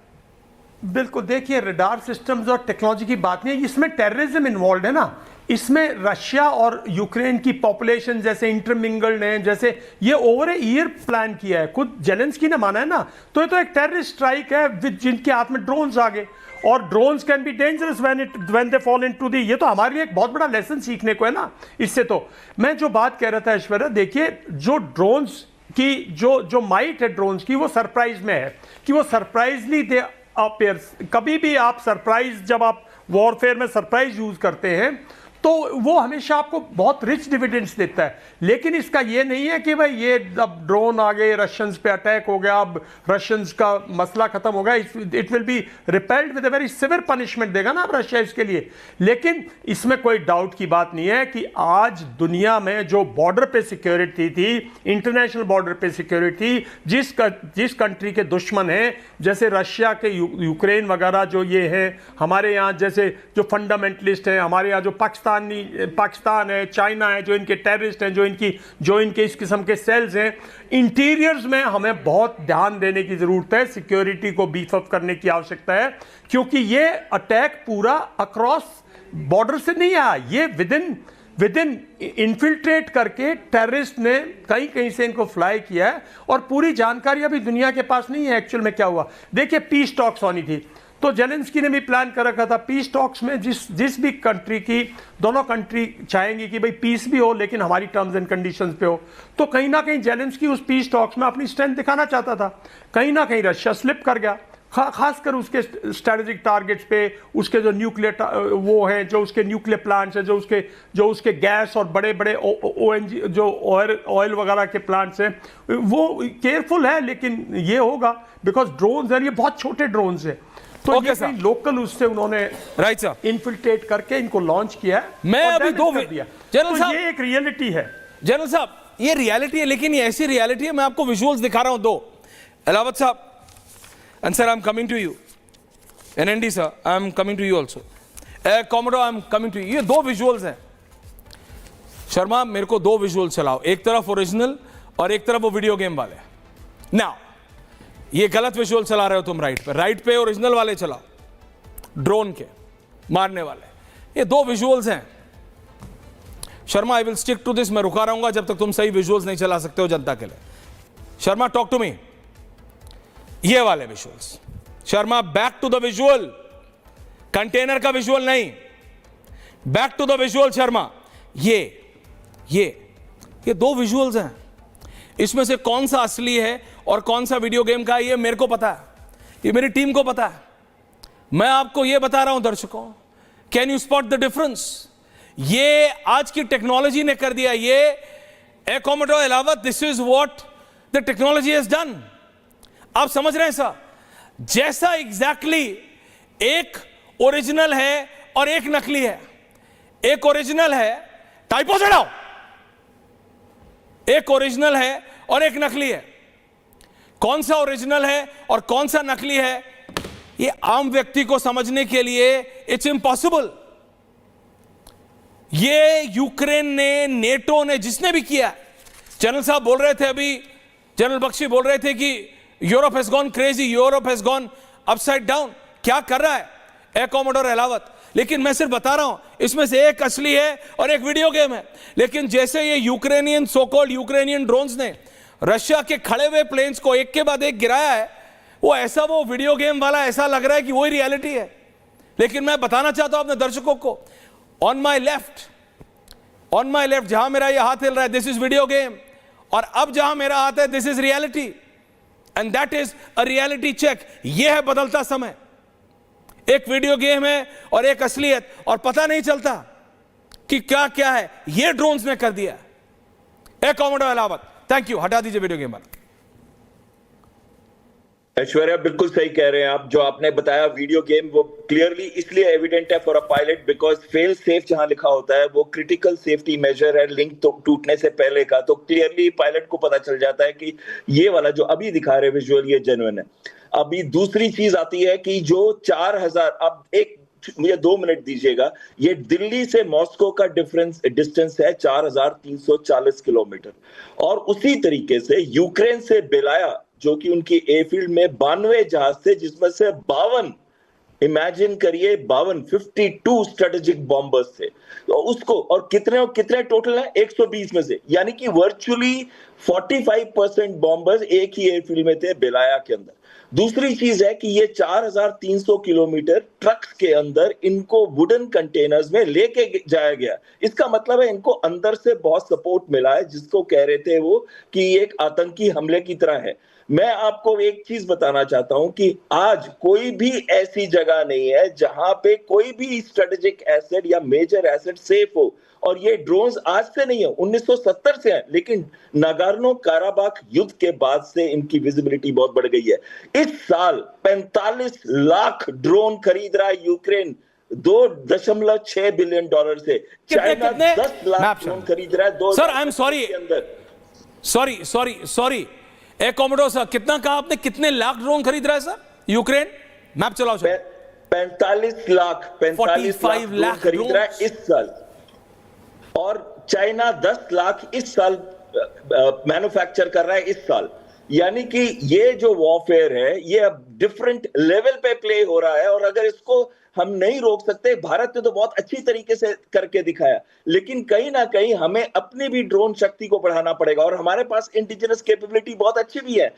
बिल्कुल, देखिए रडार सिस्टम्स और टेक्नोलॉजी की बात नहीं है, इसमें टेररिज्म इन्वॉल्व है ना। इसमें रशिया और यूक्रेन की पॉपुलेशन जैसे इंटरमिंगल्ड है, जैसे ये ओवर ए ईयर प्लान किया है, खुद जेलेंस्की ने माना है ना। तो ये तो एक टेररिस्ट स्ट्राइक है विद जिनके हाथ में ड्रोन्स आ गए, और drones can be dangerous when they fall into the. ये तो हमारे लिए एक बहुत बड़ा लेसन सीखने को है ना इससे। तो मैं जो बात कह रहा था ऐश्वर्या, देखिए जो ड्रोन्स की जो माइट है ड्रोन्स की, वो सरप्राइज में है कि वो सरप्राइजली दे अपीयर्स। कभी भी आप सरप्राइज, जब आप वॉरफेयर में सरप्राइज यूज करते हैं तो वो हमेशा आपको बहुत रिच डिविडेंड्स देता है। लेकिन इसका ये नहीं है कि भाई ये अब ड्रोन आ गए, रशियंस पे अटैक हो गया, अब रशियंस का मसला खत्म हो गया, it will be repelled with a very severe punishment देगा ना अब रशिया इसके लिए। लेकिन इसमें कोई डाउट की बात नहीं है कि आज दुनिया में जो बॉर्डर पे सिक्योरिटी थी, इंटरनेशनल बॉर्डर पे सिक्योरिटी, जिस कंट्री के दुश्मन हैं जैसे रशिया के, यूक्रेन वगैरह जो ये हैं, हमारे यहाँ जैसे जो फंडामेंटलिस्ट हैं, हमारे यहाँ जो पाकिस्तान है, चाइना है, जो इनके टेररिस्ट हैं, जो इनके इस किस्म के सेल्स हैं, इंटीरियर्स में हमें बहुत ध्यान देने की जरूरत है, सिक्योरिटी को बीफ अप करने की आवश्यकता है, क्योंकि ये अटैक पूरा अक्रॉस बॉर्डर से नहीं आया, ये विद इन इन्फिल्ट्रेट करके टेररिस्ट ने कहीं से इनको फ्लाई किया है, और पूरी जानकारी अभी दुनिया के पास नहीं है एक्चुअल में क्या हुआ। देखिए पीस टॉक्स होनी थी, तो जेलेंस्की ने भी प्लान कर रखा था पीस टॉक्स में, जिस भी कंट्री की, दोनों कंट्री चाहेंगी कि भाई पीस भी हो लेकिन हमारी टर्म्स एंड कंडीशंस पे हो। तो कहीं ना कहीं जेलेंस्की उस पीस टॉक्स में अपनी स्ट्रेंथ दिखाना चाहता था, कहीं ना कहीं रशिया स्लिप कर गया, खासकर उसके स्ट्रेटेजिक टारगेट्स पे, उसके जो न्यूक्लियर वो हैं, जो उसके न्यूक्लियर प्लांट्स हैं, जो उसके गैस और बड़े बड़े ONG जो ऑयल वगैरह के प्लांट्स हैं, वो केयरफुल है। लेकिन ये होगा बिकॉज ड्रोन्स हैं, ये बहुत छोटे ड्रोन्स हैं, तो ये कहीं लोकल उससे उन्होंने राइट सर इन्फिल्ट्रेट करके इनको लॉन्च किया है। मैं अभी दो दिया, जनरल साहब, ये एक रियलिटी है जनरल साहब, ये रियलिटी है, लेकिन ये ऐसी रियलिटी है, मैं आपको विजुअल्स दिखा रहा हूं दो। अलावत साहब, and sir I am coming to you, NND sir I am coming to you also, commodore I am coming to you. ये 2 विजुअल्स हैं शर्मा, मेरे को 2 विजुअल्स चलाओ, एक तरफ ओरिजिनल और एक तरफ वो वीडियो गेम वाले। नाउ ये गलत विजुअल चला रहे हो तुम, राइट पे ओरिजिनल वाले चलाओ, ड्रोन के मारने वाले। ये 2 विजुअल्स हैं Sharma, I will stick to this. मैं रुका रहूंगा जब तक तुम सही विजुअल्स नहीं चला सकते हो जनता के लिए। शर्मा टॉक टू मी, ये वाले visuals. Sharma back to the visual, container का विजुअल नहीं, back to the visual Sharma. ये 2 विजुअल्स हैं। इसमें से कौन सा असली है और कौन सा वीडियो गेम का है, ये मेरे को पता है, ये मेरी टीम को पता है। मैं आपको ये बता रहा हूं दर्शकों, can you spot the difference? ये आज की टेक्नोलॉजी ने कर दिया। ये a commodore Ahlawat, this is what the technology has done. आप समझ रहे हैं सर? जैसा एग्जैक्टली एक ओरिजिनल है और एक नकली है। एक ओरिजिनल है, टाइपो से हटाओ, एक ओरिजिनल है और एक नकली है। कौन सा ओरिजिनल है और कौन सा नकली है, ये आम व्यक्ति को समझने के लिए इट्स इम्पॉसिबल। ये यूक्रेन ने, नेटो ने, जिसने भी किया। जनरल साहब बोल रहे थे अभी, जनरल बख्शी बोल रहे थे कि Europe has gone crazy, Europe has gone upside down. क्या कर रहा है ए कॉमोडोर एलावत? लेकिन मैं सिर्फ बता रहा हूं, इसमें से एक असली है और एक वीडियो गेम है। लेकिन जैसे ये Ukrainian, so called Ukrainian drones ने रशिया के खड़े हुए प्लेन्स को एक के बाद एक गिराया है, वो ऐसा, वो वीडियो गेम वाला ऐसा लग रहा है कि वही रियलिटी है। लेकिन मैं बताना चाहता हूं अपने दर्शकों को, ऑन माई लेफ्ट, जहां मेरा ये हाथ हिल रहा है, दिस इज वीडियो गेम, और अब जहां मेरा हाथ है, this is reality, and that is a reality check. ये है बदलता समय। एक वीडियो गेम है और एक असलियत, और पता नहीं चलता कि क्या क्या है। ये ड्रोन्स ने कर दिया। ए कॉमोडोर एलावत, थैंक यू। हटा दीजिए वीडियो गेम वाला। ऐश्वर्या बिल्कुल सही कह रहे हैं आप। जो आपने बताया वीडियो गेम, वो क्लियरली इसलिए एविडेंट है for a pilot because fail safe जहां लिखा होता है वो क्रिटिकल सेफ्टी मेजर है, लिंक तो टूटने से पहले का। तो क्लियरली पायलट को पता चल जाता है कि ये वाला जो अभी दिखा रहे विजुअल, ये जेन्युइन है। अभी दूसरी चीज आती है कि जो 4000, अब एक मुझे 2 मिनट दीजिएगा, ये दिल्ली से मॉस्को का डिस्टेंस है 4340 किलोमीटर, और उसी तरीके से यूक्रेन से बेलाया, जो कि उनकी एयरफील्ड में 92 जहाज थे, जिसमें से 52, इमेजिन करिए 52 स्ट्रेटेजिक बॉम्बर्स थे। तो उसको, और कितने टोटल है 120 में से, यानी कि वर्चुअली 45% बॉम्बर्स एक ही एयरफील्ड में थे बेलाया के अंदर। दूसरी चीज है कि ये 4300 किलोमीटर ट्रक्स के अंदर इनको वुडन कंटेनर्स में लेके जाया गया। इसका मतलब है इनको अंदर से बहुत सपोर्ट मिला है, जिसको कह रहे थे वो कि एक आतंकी हमले की तरह है। मैं आपको एक चीज बताना चाहता हूं कि आज कोई भी ऐसी जगह नहीं है जहां पे कोई भी स्ट्रेटेजिक एसेट या मेजर एसेट सेफ हो। और ये ड्रोन्स आज से नहीं है, 1970 से है, लेकिन नागोर्नो काराबाख युद्ध के बाद से इनकी विजिबिलिटी बहुत बढ़ गई है। इस साल 45 लाख ड्रोन खरीद रहा है यूक्रेन, $2.6 बिलियन से। चाइना 10 लाख ड्रोन खरीद रहा है 2 सर, आई एम सॉरी, के अंदर। सॉरी ए कॉमोडोर सर, कितना कहा आपने? कितने लाख ड्रोन खरीद रहा है सर यूक्रेन? मैप चलाओ सर। 45 लाख ड्रोन खरीद रहा है इस साल, और चाइना 10 लाख इस साल मैन्युफैक्चर कर रहा है इस साल। यानी कि ये जो वॉरफेयर है, ये अब डिफरेंट लेवल पे प्ले हो रहा है। और अगर इसको हम नहीं रोक सकते, भारत ने तो बहुत अच्छी तरीके से करके दिखाया, लेकिन कहीं ना कहीं हमें अपनी भी ड्रोन शक्ति को बढ़ाना पड़ेगा। और हमारे पास इंडिजिनस कैपेबिलिटी बहुत अच्छी भी है।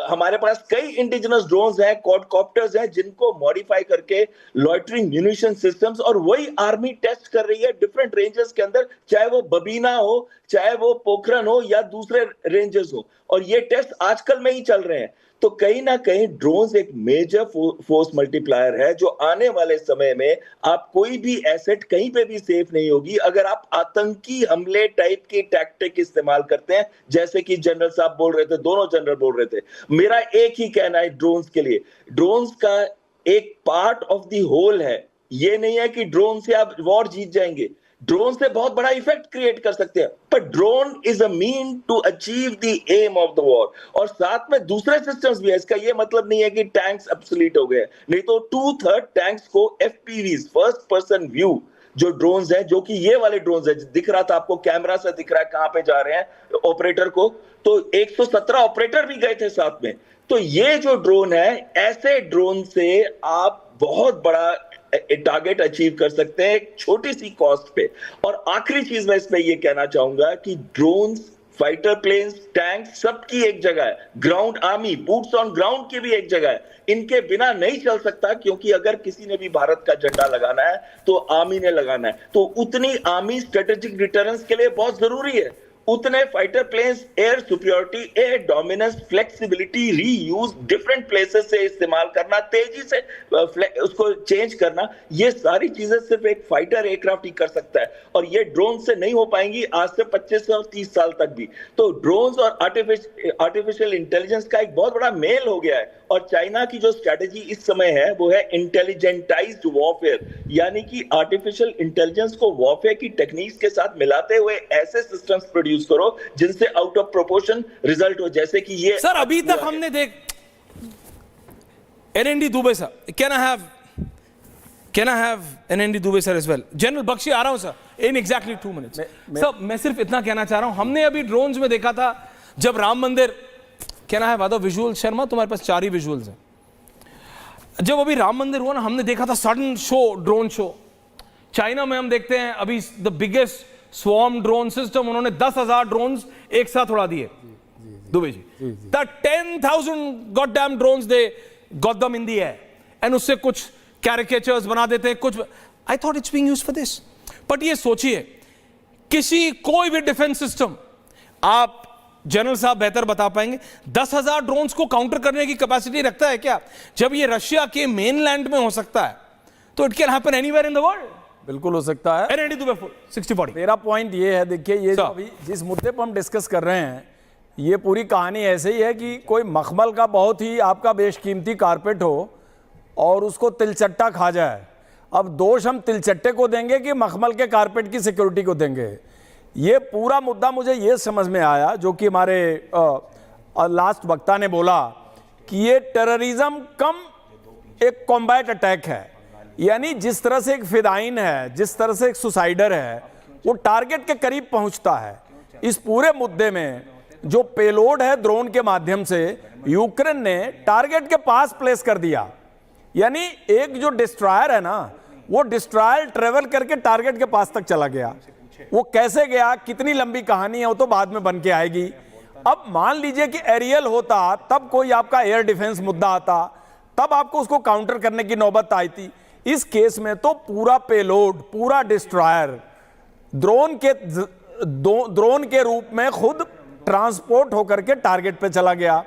हमारे पास कई इंडिजिनस ड्रोन्स हैं, क्वाडकॉप्टर्स हैं, जिनको मॉडिफाई करके लॉइटरिंग म्यूनिशन सिस्टम्स, और वही आर्मी टेस्ट कर रही है डिफरेंट रेंजेस के अंदर, चाहे वो बबीना हो, चाहे वो पोखरन हो, या दूसरे रेंजेस हो। और ये टेस्ट आजकल में ही चल रहे हैं। तो कहीं ना कहीं ड्रोन्स एक मेजर फोर्स मल्टीप्लायर है, जो आने वाले समय में आप कोई भी एसेट कहीं पे भी सेफ नहीं होगी अगर आप आतंकी हमले टाइप की टैक्टिक इस्तेमाल करते हैं, जैसे कि जनरल साहब बोल रहे थे, दोनों जनरल बोल रहे थे। मेरा एक ही कहना है ड्रोन्स के लिए, ड्रोन्स का एक पार्ट ऑफ द होल है। ये नहीं है कि ड्रोन से आप वॉर जीत जाएंगे, ड्रोन से बहुत बड़ा इफेक्ट क्रिएट कर सकते हैं, पर drone is a mean to achieve the aim of the war. और साथ में दूसरे सिस्टम्स भी है। इसका ये मतलब नहीं है कि टैंक्स ऑब्सोलीट हो गए, नहीं तो 2/3 टैंक्स को FPVs, फर्स्ट पर्सन व्यू जो ड्रोन्स हैं, जो कि ये वाले ड्रोन्स हैं, दिख रहा था आपको, कैमरा से दिख रहा है कहां पे जा रहे हैं ऑपरेटर को, तो 117 ऑपरेटर भी गए थे साथ में। तो ये जो ड्रोन है, ऐसे ड्रोन से आप बहुत बड़ा टारगेट अचीव कर सकते हैं एक छोटी सी कॉस्ट पे। और आखिरी चीज मैं इसमें ये कहना चाहूंगा कि ड्रोन्स, फाइटर प्लेन्स, टैंक, सबकी एक जगह है। Ground army, boots on ground की भी एक जगह है। इनके बिना नहीं चल सकता, क्योंकि अगर किसी ने भी भारत का झंडा लगाना है तो आर्मी ने लगाना है। तो उतनी आर्मी स्ट्रेटेजिक डिटरेंस के लिए बहुत जरूरी है। उतने fighter planes air superiority, air dominance, flexibility, reuse, different places से इस्तेमाल करना, तेजी से उसको चेंज करना, ये सारी चीजें सिर्फ एक फाइटर एयरक्राफ्ट ही कर सकता है और ये ड्रोन से नहीं हो पाएंगी आज से 25 और 30 साल तक भी। तो ड्रोन्स और आर्टिफिशियल इंटेलिजेंस का एक बहुत बड़ा मेल हो गया है और चाइना की जो स्ट्रेटेजी इस समय है वो है इंटेलिजेंटाइज्ड वॉरफेयर, यानी कि आर्टिफिशियल इंटेलिजेंस को वॉरफेयर की टेक्निक्स के साथ मिलाते हुए ऐसे सिस्टम्स प्रोड्यूस करो जिनसे आउट ऑफ प्रोपोर्शन रिजल्ट हो, जैसे कि ये सर अभी तक हमने देख NND Dubey sir, can I have NND Dubey sir as well? General Bakshi आ रहा हूं sir in exactly 2 minutes. Sir मैं सिर्फ इतना कहना चाह रहा हूं, हमने अभी ड्रोन्स में देखा था जब राम मंदिर, can I have other visual? Sharma तुम्हारे पास 4 ही विजुअल्स हैं। जब अभी राम मंदिर हुआ ना, हमने देखा था sudden show, drone show. China में हम देखते हैं अभी the biggest swarm drone system, उन्होंने 10,000 ड्रोन्स एक साथ उड़ा दिए Dubey ji. The 10,000 goddamn drones they got them in the air and उससे कुछ कैरिकेचर्स बना देते हैं कुछ। I thought it's being used for this. But ये सोचिए, कोई भी डिफेंस सिस्टम, आप जनरल साहब बेहतर बता पाएंगे, 10,000 ड्रोन्स को काउंटर करने की कैपेसिटी रखता है क्या? जब ये रशिया के मेनलैंड में हो सकता है तो it can happen anywhere in the world. बिल्कुल हो सकता है। NND दुबे 60-40। मेरा पॉइंट ये है, देखिए ये जो अभी जिस मुद्दे पर हम डिस्कस कर रहे हैं, ये पूरी कहानी ऐसे ही है कि कोई मखमल का बहुत ही आपका बेशकीमती कारपेट हो और उसको तिलचट्टा खा जाए। अब दोष हम तिलचट्टे को देंगे कि मखमल के कारपेट की सिक्योरिटी को देंगे? ये पूरा मुद्दा मुझे ये समझ में आया जो कि हमारे लास्ट वक्ता ने बोला कि ये टेररिज्म कम एक कॉम्बैट अटैक है। यानी जिस तरह से एक फिदाइन है, जिस तरह से एक सुसाइडर है, वो टारगेट के करीब पहुंचता है। इस पूरे मुद्दे में जो पेलोड है ड्रोन के माध्यम से यूक्रेन ने टारगेट के पास प्लेस कर दिया। यानी एक जो डिस्ट्रॉयर है ना, वो डिस्ट्रॉयर ट्रेवल करके टारगेट के पास तक चला गया। वो कैसे गया, कितनी लंबी कहानी है, वो तो बाद में बन के आएगी। अब मान लीजिए कि एरियल होता, तब कोई आपका एयर डिफेंस मुद्दा आता, तब आपको उसको काउंटर करने की नौबत आई थी। इस केस में तो पूरा पेलोड, पूरा डिस्ट्रॉयर ड्रोन के रूप में खुद ट्रांसपोर्ट होकर के टारगेट पे चला गया।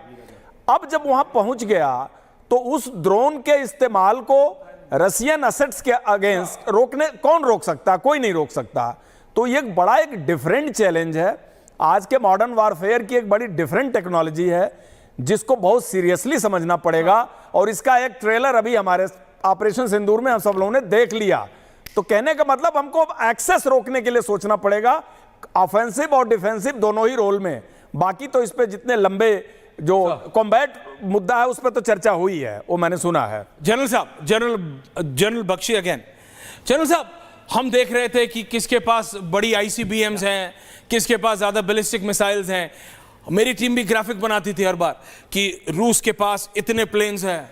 अब जब वहां पहुंच गया तो उस ड्रोन के इस्तेमाल को रशियन असेट्स के अगेंस्ट कौन रोक सकता? कोई नहीं रोक सकता। तो ये एक डिफरेंट चैलेंज है। आज के मॉडर्न वारफेयर की एक बड़ी डिफरेंट टेक्नोलॉजी है जिसको बहुत सीरियसली समझना पड़ेगा। और इसका एक ट्रेलर अभी हमारे ऑपरेशन सिंदूर में हम सब लोगों ने देख लिया। तो कहने का मतलब हमको एक्सेस रोकने के लिए सोचना पड़ेगा, ऑफेंसिव और डिफेंसिव दोनों ही रोल में। बाकी तो इस पे जितने लंबे जो कॉम्बैट मुद्दा है उस पर तो चर्चा हुई है, वो मैंने सुना है। जनरल साहब, जनरल बख्शी अगेन। जनरल साहब, हम देख रहे थे कि किसके पास बड़ी ICBMs हैं, किसके पास ज्यादा बैलिस्टिक मिसाइल्स हैं। मेरी टीम भी ग्राफिक बनाती थी हर बार कि रूस के पास इतने प्लेन्स हैं,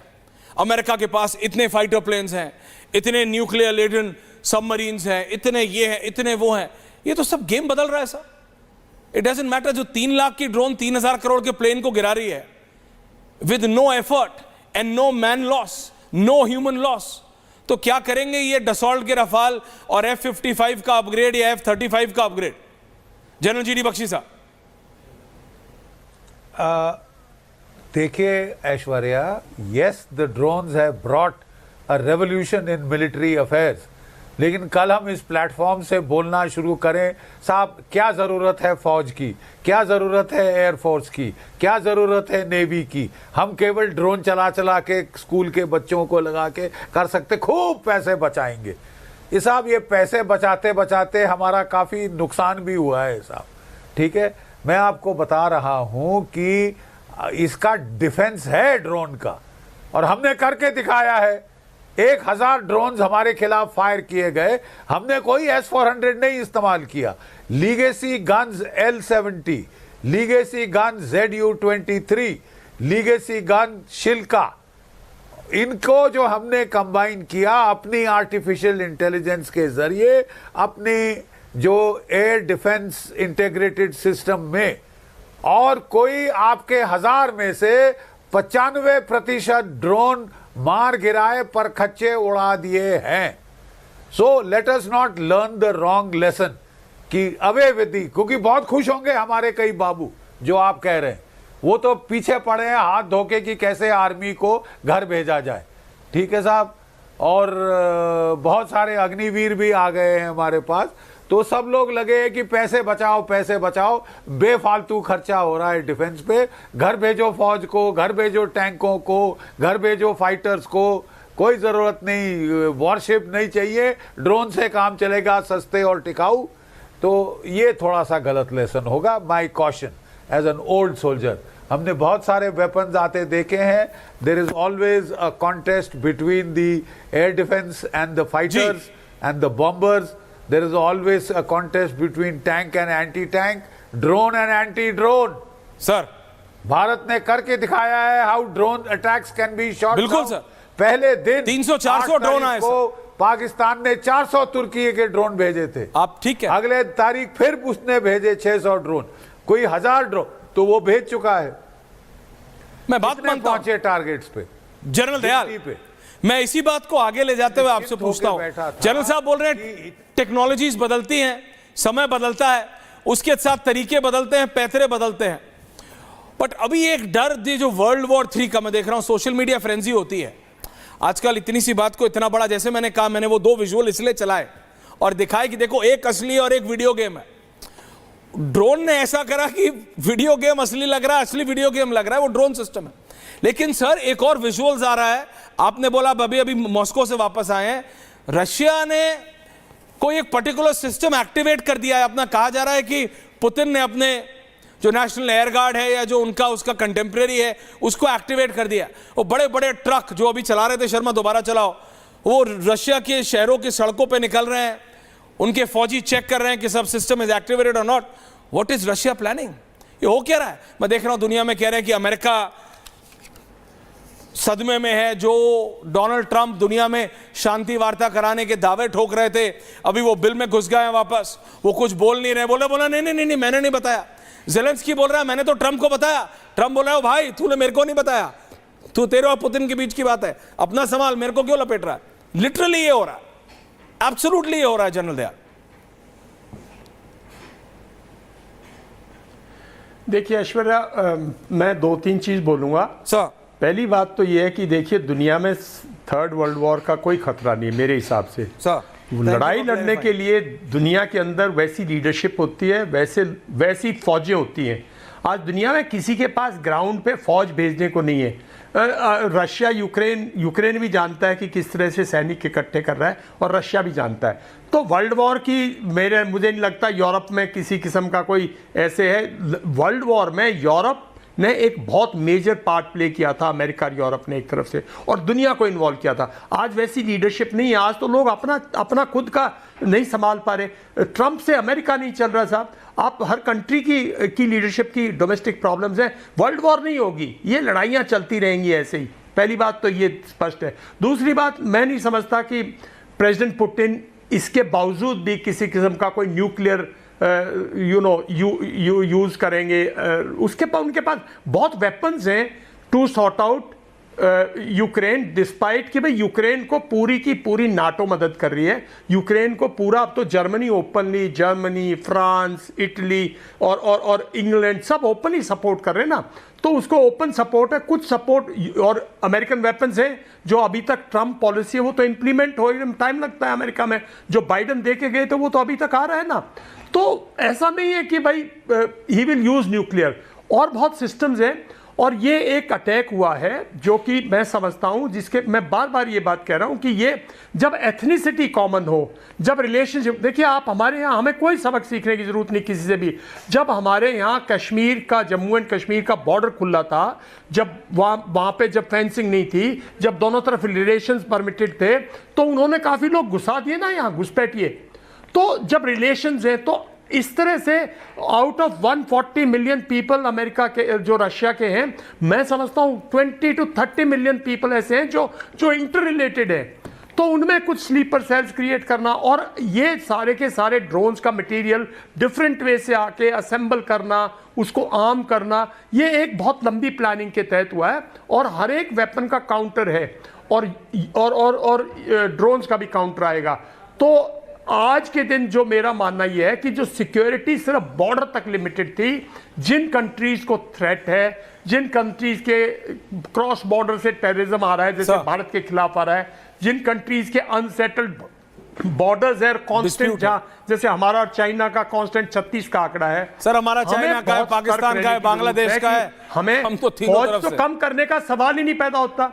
अमेरिका के पास इतने फाइटर प्लेन्स हैं, इतने न्यूक्लियर लेडन सबमरीन्स हैं, इतने ये हैं, इतने वो हैं। ये तो सब गेम बदल रहा है सर। इट डजंट मैटर जो 3 लाख की ड्रोन 3,000 करोड़ के प्लेन को गिरा रही है with no effort and no man loss, no human loss. तो क्या करेंगे ये डसॉल्ट के रफाल और F-55 का अपग्रेड या F-35 का अपग्रेड? जनरल GD बख्शी साहब। देखिए Aishwarya, yes the drones have brought a revolution in military affairs, लेकिन कल हम इस प्लेटफॉर्म से बोलना शुरू करें, साहब क्या ज़रूरत है फौज की, क्या ज़रूरत है एयरफोर्स की, क्या ज़रूरत है नेवी की? हम केवल ड्रोन चला चला के स्कूल के बच्चों को लगा के कर सकते, खूब पैसे बचाएंगे। ये साहब ये पैसे बचाते बचाते हमारा काफ़ी नुकसान भी हुआ है साहब, ठीक है। मैं आपको बता रहा हूँ कि इसका डिफेंस है ड्रोन का, और हमने करके दिखाया है। 1,000 ड्रोन्स हमारे खिलाफ फायर किए गए, हमने कोई S-400 नहीं इस्तेमाल किया। Legacy guns L-70, legacy gun ZU-23, legacy gun शिल्का, इनको जो हमने कंबाइन किया अपनी आर्टिफिशियल इंटेलिजेंस के जरिए, अपनी जो एयर डिफेंस इंटीग्रेटेड सिस्टम में, और कोई आपके 1000 में से 95% ड्रोन मार गिराए पर खच्चे उड़ा दिए हैं। So let us not learn the wrong lesson कि अवे विधि, क्योंकि बहुत खुश होंगे हमारे कई बाबू जो आप कह रहे हैं, वो तो पीछे पड़े हैं हाथ धोके कि कैसे आर्मी को घर भेजा जाए। ठीक है साहब, और बहुत सारे अग्निवीर भी आ गए हैं हमारे पास, तो सब लोग लगे हैं कि पैसे बचाओ, बेफालतू खर्चा हो रहा है डिफेंस पे, घर भेजो फौज को, घर भेजो टैंकों को, घर भेजो फाइटर्स को, कोई जरूरत नहीं, वॉरशिप नहीं चाहिए, ड्रोन से काम चलेगा सस्ते और टिकाऊ। तो ये थोड़ा सा गलत लेसन होगा। My caution as an old soldier, हमने बहुत सारे वेपन्स आते देखे हैं। There is always a contest between the air defence and the fighters and the bombers. There is always a contest between tank and anti tank, drone and anti drone. Sir, Bharat ने करके दिखाया है how drone attacks can be shot. बिल्कुल sir, पहले दिन 300-400 drone आए को पाकिस्तान ने 400 तुर्की के ड्रोन भेजे थे। आप ठीक है, अगले तारीख फिर उसने भेजे 600 ड्रोन, कोई 1000 ड्रोन, तो वो भेज चुका है। मैं बात मानता हूं पहुंचे टारगेट्स पे जनरल दयाल पे। मैं इसी बात को आगे ले जाते हुए आपसे पूछता हूं, जनरल साहब बोल रहे हैं टेक्नोलॉजीज बदलती हैं, समय बदलता है, उसके साथ तरीके बदलते हैं, पैतरे बदलते हैं, बट अभी एक डर जो वर्ल्ड वॉर 3 का मैं देख रहा हूं, सोशल मीडिया फ्रेंजी होती है आजकल। इतनी सी बात को इतना बड़ा, जैसे मैंने कहा, मैंने वो 2 विजुअल इसलिए चलाए और दिखाए कि देखो एक असली और एक वीडियो गेम है। ड्रोन ने ऐसा करा कि वीडियो गेम असली लग रहा है, असली वीडियो गेम लग रहा है, वो ड्रोन सिस्टम है। लेकिन सर एक और विजुअल्स आ रहा है, आपने बोला अभी मॉस्को से वापस आए हैं, रशिया ने कोई एक पर्टिकुलर सिस्टम एक्टिवेट कर दिया है अपना। कहा जा रहा है कि पुतिन ने अपने जो नेशनल एयर गार्ड है या जो उसका कंटेम्प्रेरी है उसको एक्टिवेट कर दिया। वो बड़े बड़े ट्रक जो अभी चला रहे थे, शर्मा दोबारा चलाओ, वो रशिया के शहरों की सड़कों पे निकल रहे हैं, उनके फौजी चेक कर रहे हैं कि सब सिस्टम इज एक्टिवेटेड और not. What is Russia planning? ये हो क्या रहा है? मैं देख रहा हूं दुनिया में कह रहे हैं कि अमेरिका सदमे में है, जो डोनाल्ड ट्रंप दुनिया में शांति वार्ता कराने के दावे ठोक रहे थे, अभी वो बिल में घुस गए हैं वापस, वो कुछ बोल नहीं रहे। बोला नहीं मैंने नहीं बताया। ज़ेलेंस्की बोल रहा है मैंने तो ट्रंप को बताया। ट्रंप बोल रहा है भाई तूने मेरे को नहीं बताया, तू तेरे और पुतिन के बीच की बात है, अपना सवाल मेरे को क्यों लपेट रहा है? लिटरली ये हो रहा है, एब्सोल्युटली ये हो रहा है जनरल दयाल। देखिए ऐश्वर्या, मैं 2-3 चीज बोलूंगा सर। पहली बात तो ये है कि देखिए दुनिया में 3rd वर्ल्ड वॉर का कोई खतरा नहीं है मेरे हिसाब से। सर, लड़ाई लड़ने के लिए दुनिया के अंदर वैसी लीडरशिप होती है, वैसी फौजें होती हैं। आज दुनिया में किसी के पास ग्राउंड पे फौज भेजने को नहीं है। रशिया यूक्रेन भी जानता है कि किस तरह से सैनिक इकट्ठे कर रहा है, और रशिया भी जानता है। तो वर्ल्ड वॉर की मुझे नहीं लगता यूरोप में किसी किस्म का कोई ऐसे है। वर्ल्ड वॉर में यूरोप ने एक बहुत मेजर पार्ट प्ले किया था, अमेरिका और यूरोप ने एक तरफ से, और दुनिया को इन्वॉल्व किया था। आज वैसी लीडरशिप नहीं है। आज तो लोग अपना खुद का नहीं संभाल पा रहे। ट्रंप से अमेरिका नहीं चल रहा साहब। आप हर कंट्री की लीडरशिप की डोमेस्टिक प्रॉब्लम्स हैं। वर्ल्ड वॉर नहीं होगी, ये लड़ाइयाँ चलती रहेंगी ऐसे ही। पहली बात तो ये स्पष्ट है। दूसरी बात, मैं नहीं समझता कि प्रेसिडेंट पुतिन इसके बावजूद भी किसी किस्म का कोई न्यूक्लियर यूज करेंगे। उनके पास बहुत वेपन्स हैं to sort out Ukraine, despite कि भाई यूक्रेन को पूरी की पूरी नाटो मदद कर रही है। यूक्रेन को पूरा, अब तो Germany openly, Germany, France, Italy और इंग्लैंड सब ओपनली सपोर्ट कर रहे हैं ना, तो उसको ओपन सपोर्ट है। कुछ सपोर्ट और अमेरिकन वेपन्स हैं जो अभी तक ट्रंप पॉलिसी है वो तो इंप्लीमेंट हो, टाइम लगता है अमेरिका में। जो बाइडन दे के गए थे वो तो अभी तक आ रहा है ना। तो ऐसा नहीं है कि भाई ही विल यूज न्यूक्लियर, और बहुत सिस्टम्स हैं। और ये एक अटैक हुआ है जो कि मैं समझता हूं, जिसके मैं बार बार ये बात कह रहा हूं कि ये जब एथनिसिटी कॉमन हो, जब रिलेशनशिप, देखिए आप हमारे यहाँ, हमें कोई सबक सीखने की जरूरत नहीं किसी से भी। जब हमारे यहाँ कश्मीर का, जम्मू एंड कश्मीर का बॉर्डर खुला था, जब वहाँ पे जब फेंसिंग नहीं थी, जब दोनों तरफ रिलेशंस परमिटेड थे, तो उन्होंने काफ़ी लोग घुसा दिए ना यहाँ, घुसपैठिए। तो जब रिलेशंस हैं तो इस तरह से out of 140 million people America के, जो रशिया के हैं, मैं समझता हूं 20 to 30 मिलियन पीपल ऐसे हैं जो इंटर रिलेटेड है। तो उनमें कुछ स्लीपर सेल्स क्रिएट करना, और ये सारे के सारे ड्रोन्स का मटेरियल डिफरेंट वे से आके असेंबल करना, उसको आर्म करना, ये एक बहुत लंबी प्लानिंग के तहत हुआ है। और हर एक वेपन का काउंटर है, और ड्रोन्स का भी काउंटर आएगा। तो आज के दिन जो मेरा मानना यह है कि जो सिक्योरिटी सिर्फ बॉर्डर तक लिमिटेड थी, जिन कंट्रीज को थ्रेट है, जिन कंट्रीज के क्रॉस बॉर्डर से टेररिज्म आ रहा है, जैसे भारत के खिलाफ आ रहा है, जिन कंट्रीज के अनसेटल्ड बॉर्डर्स है, कांस्टेंट, जैसे हमारा और चाइना का कांस्टेंट 36 का आंकड़ा है। सर हमारा चाइना का है, पाकिस्तान का है, बांग्लादेश का है, हमें तो फौज तो कम करने का सवाल ही नहीं पैदा होता।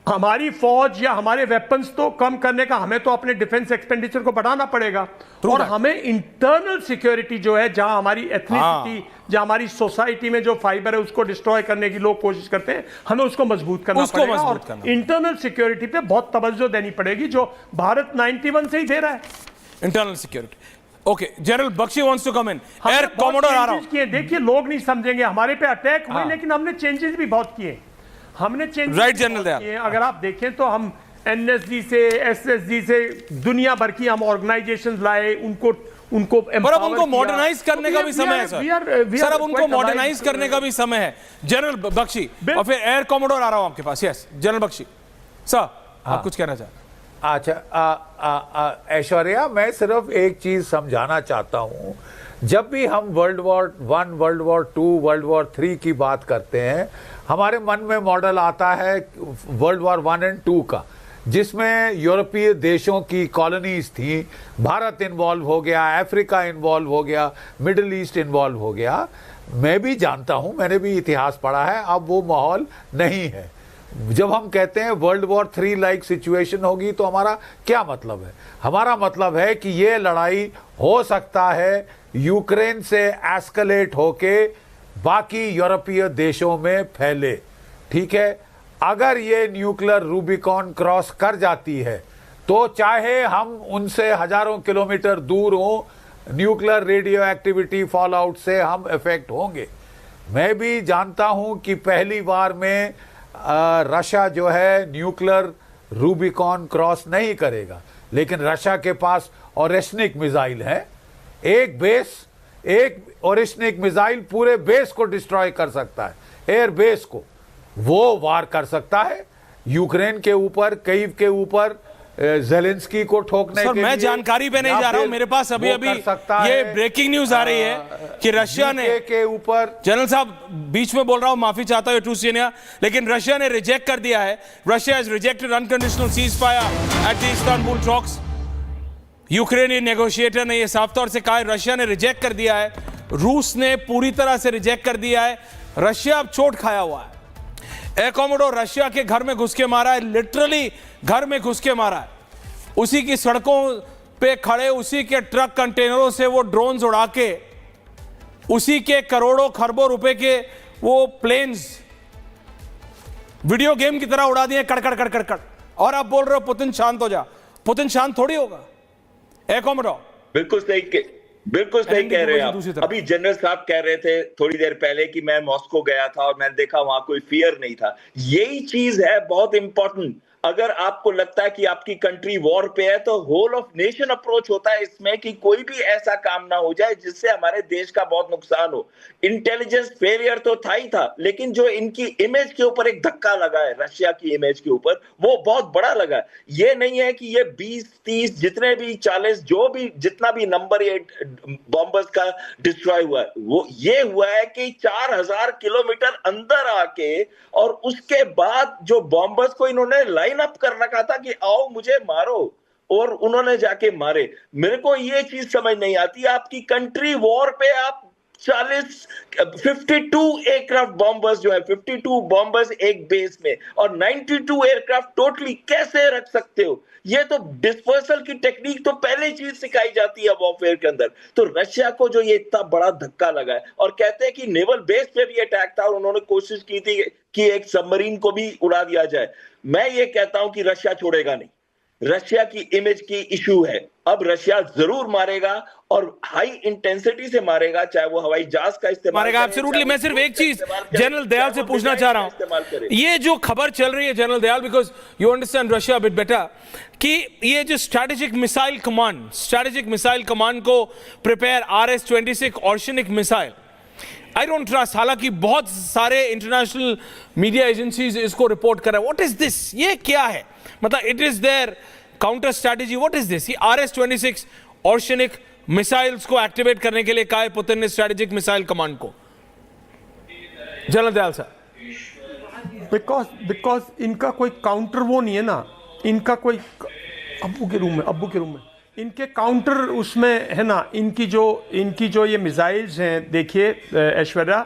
हमारी फौज या हमारे वेपन्स तो कम करने का, हमें तो अपने डिफेंस एक्सपेंडिचर को बढ़ाना पड़ेगा। और हमें इंटरनल सिक्योरिटी जो है, जहां हमारी एथनिसिटी, जहां हमारी सोसाइटी में जो फाइबर है उसको डिस्ट्रॉय करने की लोग कोशिश करते हैं, हमें उसको मजबूत करना पड़ेगा। और इंटरनल सिक्योरिटी पे बहुत तवज्जो देनी पड़ेगी, जो भारत 91 से ही दे रहा है। Internal security. Okay, general Bakshi wants to come in. Air commodore आ रहा हूं। देखिए, लोग नहीं समझेंगे, हमारे पे अटैक हुए लेकिन हमने चेंजेस भी बहुत किए। हमने चेंज राइट जनरल दयाल, अगर आप देखें तो हम एनएसजी से, एसएसजी से, दुनिया भर की हम ऑर्गेनाइजेशंस लाए, उनको पर अब उनको मॉडर्नाइज करने का भी समय है सर। अब उनको मॉडर्नाइज करने का भी समय है। जनरल बख्शी, और फिर एयर कॉमोडोर आ रहा हूं आपके पास। यस जनरल बख्शी सर, आप कुछ कहना चाहते हैं? अच्छा, ऐश्वर्या, मैं सिर्फ एक चीज समझाना चाहता हूं। जब भी हम world war 1, world war 2, world war 3 की बात करते हैं, हमारे मन में मॉडल आता है वर्ल्ड वॉर 1 और 2 का, जिसमें यूरोपीय देशों की कॉलोनीज थी, भारत इन्वॉल्व हो गया, अफ्रीका इन्वॉल्व हो गया, मिडिल ईस्ट इन्वॉल्व हो गया। मैं भी जानता हूं, मैंने भी इतिहास पढ़ा है, अब वो माहौल नहीं है। जब हम कहते हैं वर्ल्ड वॉर 3 लाइक सिचुएशन होगी, तो हमारा क्या मतलब है? हमारा मतलब है कि ये लड़ाई हो सकता है यूक्रेन से एस्केलेट होके बाकी यूरोपीय देशों में फैले। ठीक है, अगर ये न्यूक्लियर रूबिकॉन क्रॉस कर जाती है, तो चाहे हम उनसे हजारों किलोमीटर दूर हो, nuclear radio activity fall out से हम इफेक्ट होंगे। मैं भी जानता हूं कि पहली बार में रशिया जो है न्यूक्लियर रूबिकॉन क्रॉस नहीं करेगा, लेकिन रशिया के पास ओरेशनिक मिसाइल है। एक ओरेशनिक मिसाइल पूरे बेस को डिस्ट्रॉय कर सकता है, एयर बेस को वो वार कर सकता है यूक्रेन के ऊपर, कीव के ऊपर, ज़ेलेंस्की को ठोकने के लिए। मैं जानकारी पे नहीं जा रहा हूं, मेरे पास अभी ये ब्रेकिंग न्यूज आ रही है कि रशिया ने के ऊपर। जनरल साहब बीच में बोल रहा हूं, माफी चाहता हूं टूसिनिया, लेकिन रशिया ने रिजेक्ट कर दिया है। Russia has rejected unconditional cease fire at the Istanbul talks. यूक्रेनी नेगोशिएटर ने यह साफ तौर से कहा है, रशिया ने रिजेक्ट कर दिया है, रूस ने पूरी तरह से रिजेक्ट कर दिया है। रशिया अब चोट खाया हुआ है। एयर कॉमोडोर रशिया के घर में घुस के मारा है, लिटरली घर में घुस के मारा है। उसी की सड़कों पे खड़े, उसी के ट्रक कंटेनरों से वो ड्रोन्स उड़ा के, उसी के करोड़ों खरबों रुपए के वो प्लेन्स वीडियो गेम की तरह उड़ा दिए, कड़कड़ कड़कड़ कड़। और आप बोल रहे हो पुतिन शांत हो जा। पुतिन शांत थोड़ी होगा। एयर कॉमोडोर बिल्कुल सही कह रहे हैं आप। अभी जनरल साहब कह रहे थे थोड़ी देर पहले कि मैं मॉस्को गया था और मैंने देखा वहां कोई फियर नहीं था। यही चीज है बहुत इंपॉर्टेंट। अगर आपको लगता है कि आपकी कंट्री वॉर पे है, तो होल ऑफ नेशन अप्रोच होता है इसमें कि कोई भी ऐसा काम ना हो जाए जिससे हमारे देश का बहुत नुकसान हो। इंटेलिजेंस फेलियर तो था ही था, लेकिन जो इनकी इमेज के ऊपर एक धक्का लगा है, रशिया की इमेज के ऊपर, वो बहुत बड़ा लगा है। ये नहीं है कि ये 20-30 जितने भी 40 जो भी जितना भी नंबर ये बॉम्बर्स का डिस्ट्रॉय हुआ है, वो ये हुआ है कि 4000 किलोमीटर अंदर आके, और उसके बाद जो बॉम्बर्स को इन्होंने लाइन अप कर रखा था कि आओ मुझे मारो, और उन्होंने जाके मारे। मेरे को ये चीज समझ नहीं आती, आपकी कंट्री वॉर पे आप 52 एयरक्राफ्ट बॉम्बर्स जो है, 52 बॉम्बर्स एक बेस में, और 92 एयरक्राफ्ट टोटली कैसे रख सकते हो? ये तो डिस्पर्सल की टेक्निक तो पहले चीज सिखाई जाती है वॉरफेयर के अंदर। तो रशिया को जो ये इतना बड़ा धक्का लगा है, और कहते हैं कि नेवल बेस पे भी अटैक था और उन्होंने कोशिश की थी कि एक सबमरीन को भी उड़ा दिया जाए। मैं ये कहता हूं कि रशिया छोड़ेगा नहीं। रशिया की इमेज की इशू है। अब रशिया जरूर मारेगा, और हाई इंटेंसिटी से मारेगा, चाहे वो हवाई जहाज का इस्तेमाल मारेगा। एब्सोल्युटली। मैं सिर्फ एक चीज जनरल दयाल से पूछना चाह रहा हूं, ये जो खबर चल रही है general Dayal, because you understand Russia bit better, कि ये जो स्ट्रैटेजिक मिसाइल कमांड को prepare RS-26 Oreshnik missile, I don't trust. हालांकि बहुत सारे इंटरनेशनल मीडिया एजेंसीज इसको रिपोर्ट कर रहे हैं। What is this? ये क्या है? मतलब it is their counter strategy, what is this? RS-26 Oreshnik missiles को एक्टिवेट करने के लिए कहा है पुतिन ने स्ट्रैटेजिक मिसाइल कमांड को। जनरल दयाल साहब, बिकॉज इनका कोई काउंटर वो नहीं है ना, इनका कोई अब्बू के रूम में इनके काउंटर उसमें है ना, इनकी जो ये मिसाइल्स हैं। देखिए ऐश्वर्या,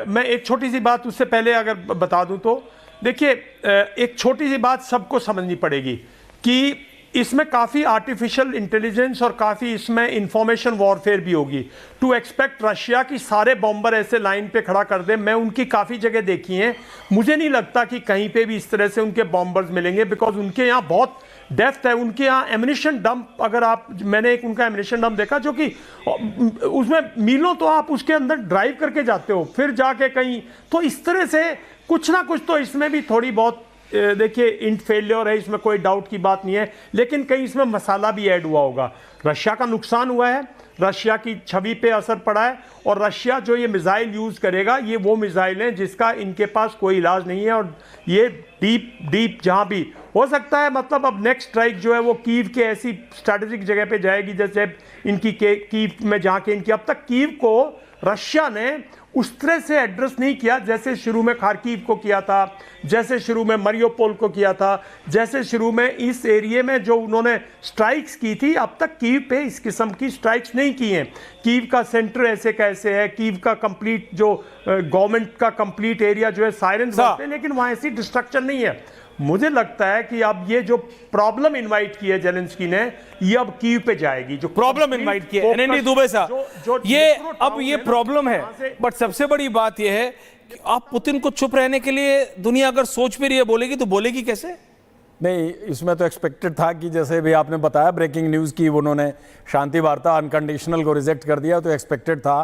मैं एक छोटी सी बात उससे पहले अगर बता दूं तो देखिए, एक छोटी सी बात सबको समझनी पड़ेगी कि इसमें काफ़ी आर्टिफिशियल इंटेलिजेंस और काफ़ी इसमें इंफॉर्मेशन वॉरफेयर भी होगी। टू एक्सपेक्ट रशिया की सारे बॉम्बर ऐसे लाइन पे खड़ा कर दे, मैं उनकी काफ़ी जगह देखी हैं, मुझे नहीं लगता कि कहीं पे भी इस तरह से उनके बॉम्बर्स मिलेंगे, बिकॉज उनके यहाँ बहुत डेप्थ है। उनके यहाँ एमिनिशन डंप, अगर आप, मैंने एक उनका एमिनिशन डंप देखा जो कि उसमें मीलों तो आप उसके अंदर ड्राइव करके जाते हो, फिर जाके कहीं, तो इस तरह से कुछ ना कुछ तो इसमें भी थोड़ी बहुत, देखिए इंट फेलियर है, इसमें कोई डाउट की बात नहीं है, लेकिन कहीं इसमें मसाला भी ऐड हुआ होगा। रशिया का नुकसान हुआ है, रशिया की छवि पे असर पड़ा है, और रशिया जो ये मिसाइल यूज़ करेगा, ये वो मिसाइल हैं जिसका इनके पास कोई इलाज नहीं है, और ये डीप जहाँ भी हो सकता है, मतलब अब नेक्स्ट स्ट्राइक जो है वो कीव के ऐसी स्ट्रैटेजिक जगह पे जाएगी जैसे इनकी कीव में, जहाँ के इनकी अब तक कीव को रशिया ने उस तरह से एड्रेस नहीं किया जैसे शुरू में खार्किव को किया था, जैसे शुरू में मरियोपोल को किया था, जैसे शुरू में इस एरिया में जो उन्होंने स्ट्राइक्स की थी। अब तक कीव पे इस किस्म की स्ट्राइक्स नहीं की हैं। कीव का सेंटर ऐसे कैसे है, कीव का कंप्लीट जो गवर्नमेंट का कंप्लीट एरिया जो है सायरन बजते हैं, लेकिन वहाँ ऐसी डिस्ट्रक्शन नहीं है। मुझे लगता है कि अब ये जो प्रॉब्लम इनवाइट की है जेलेंस्की ने, ये अब कीव पे जाएगी। जो प्रॉब्लम इनवाइट की है एनएनडी दुबे साहब, ये अब ये प्रॉब्लम है, बट सबसे बड़ी बात ये है कि आप पुतिन को चुप रहने के लिए, दुनिया अगर सोच भी रही है बोलेगी तो बोलेगी कैसे? नहीं, इसमें तो एक्सपेक्टेड था कि जैसे भी आपने बताया ब्रेकिंग न्यूज़ की, उन्होंने शांति वार्ता अनकंडीशनल को रिजेक्ट कर दिया, तो एक्सपेक्टेड था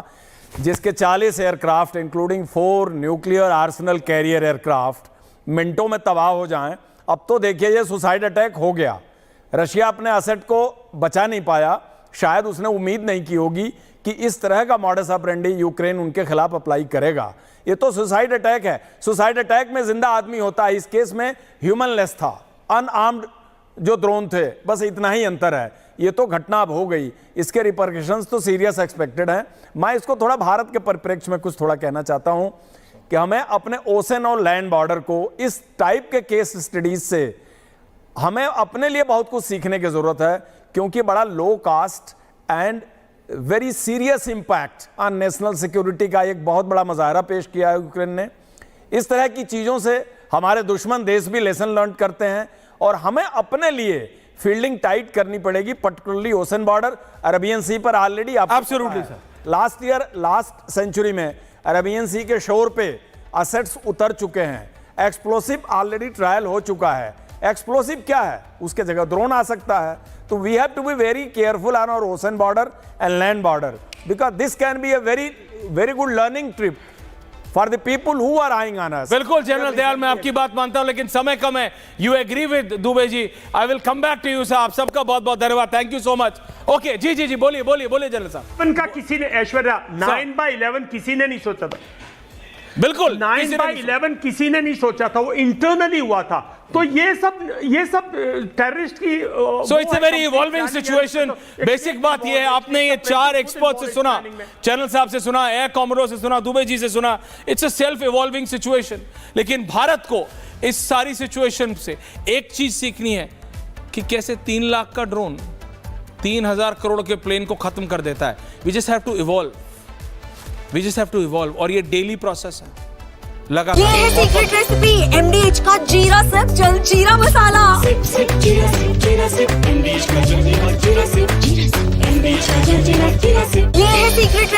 जिसके 40 aircraft including 4 nuclear arsenal carrier aircraft मिनटों में तबाह हो जाएं। अब तो देखिए ये सुसाइड अटैक हो गया। रशिया अपने असेट को बचा नहीं पाया, शायद उसने उम्मीद नहीं की होगी कि इस तरह का मॉडस ऑपरेंडी यूक्रेन उनके खिलाफ अप्लाई करेगा। ये तो सुसाइड अटैक है। सुसाइड अटैक में जिंदा आदमी होता है, इस केस में ह्यूमनलेस था, अनआर्म्ड जो ड्रोन थे, बस इतना ही अंतर है। ये तो घटना अब हो गई, इसके रिपरकशंस तो सीरियस एक्सपेक्टेड हैं। मैं इसको थोड़ा भारत के परिप्रेक्ष्य में कुछ थोड़ा कहना चाहता हूं कि हमें अपने ओशन और लैंड बॉर्डर को, इस टाइप के केस स्टडीज से हमें अपने लिए बहुत कुछ सीखने की जरूरत है, क्योंकि बड़ा low cost and very serious impact on national security का एक बहुत बड़ा मुजाहरा पेश किया है यूक्रेन ने। इस तरह की चीजों से हमारे दुश्मन देश भी लेसन लर्न करते हैं, और हमें अपने लिए फील्डिंग टाइट करनी पड़ेगी, particularly ocean border, Arabian sea पर already absolutely sir, last century में अरेबियन सी के शोर पे असेट्स उतर चुके हैं, एक्सप्लोसिव ऑलरेडी ट्रायल हो चुका है। एक्सप्लोसिव क्या है, उसके जगह ड्रोन आ सकता है। तो we have to be very careful on our ocean border and land border, because this can be a very good learning trip for the people who are eyeing on us. बिल्कुल general Dayal, मैं आपकी बात मानता हूं, लेकिन समय कम है। You agree with Dubey ji? I will come back to you साहब। सबका बहुत बहुत धन्यवाद, thank you so much. Okay जी बोलिए जनरल साहब। इनका किसी ने, ऐश्वर्या, 9/11 किसी ने नहीं सोचा था। बिल्कुल 9/11 किसी ने नहीं सोचा था, वो इंटरनली हुआ था। तो ये सब टेररिस्ट की, so it's a very evolving situation. Basic बात ये है, आपने ये 4 एक्सपर्ट से सुना, चैनल साहब से सुना, एयर कॉमोडोर से सुना, दुबे जी से सुना। It's a self evolving situation. लेकिन भारत को इस सारी सिचुएशन से एक चीज सीखनी है कि कैसे 3 लाख का ड्रोन 3000 करोड़ के प्लेन को खत्म कर देता है। We just have to evolve, और ये डेली प्रोसेस है। ये है सीक्रेट रेसिपी MDH का जीरा सिप जल जीरा मसाला। ये है सीक्रेट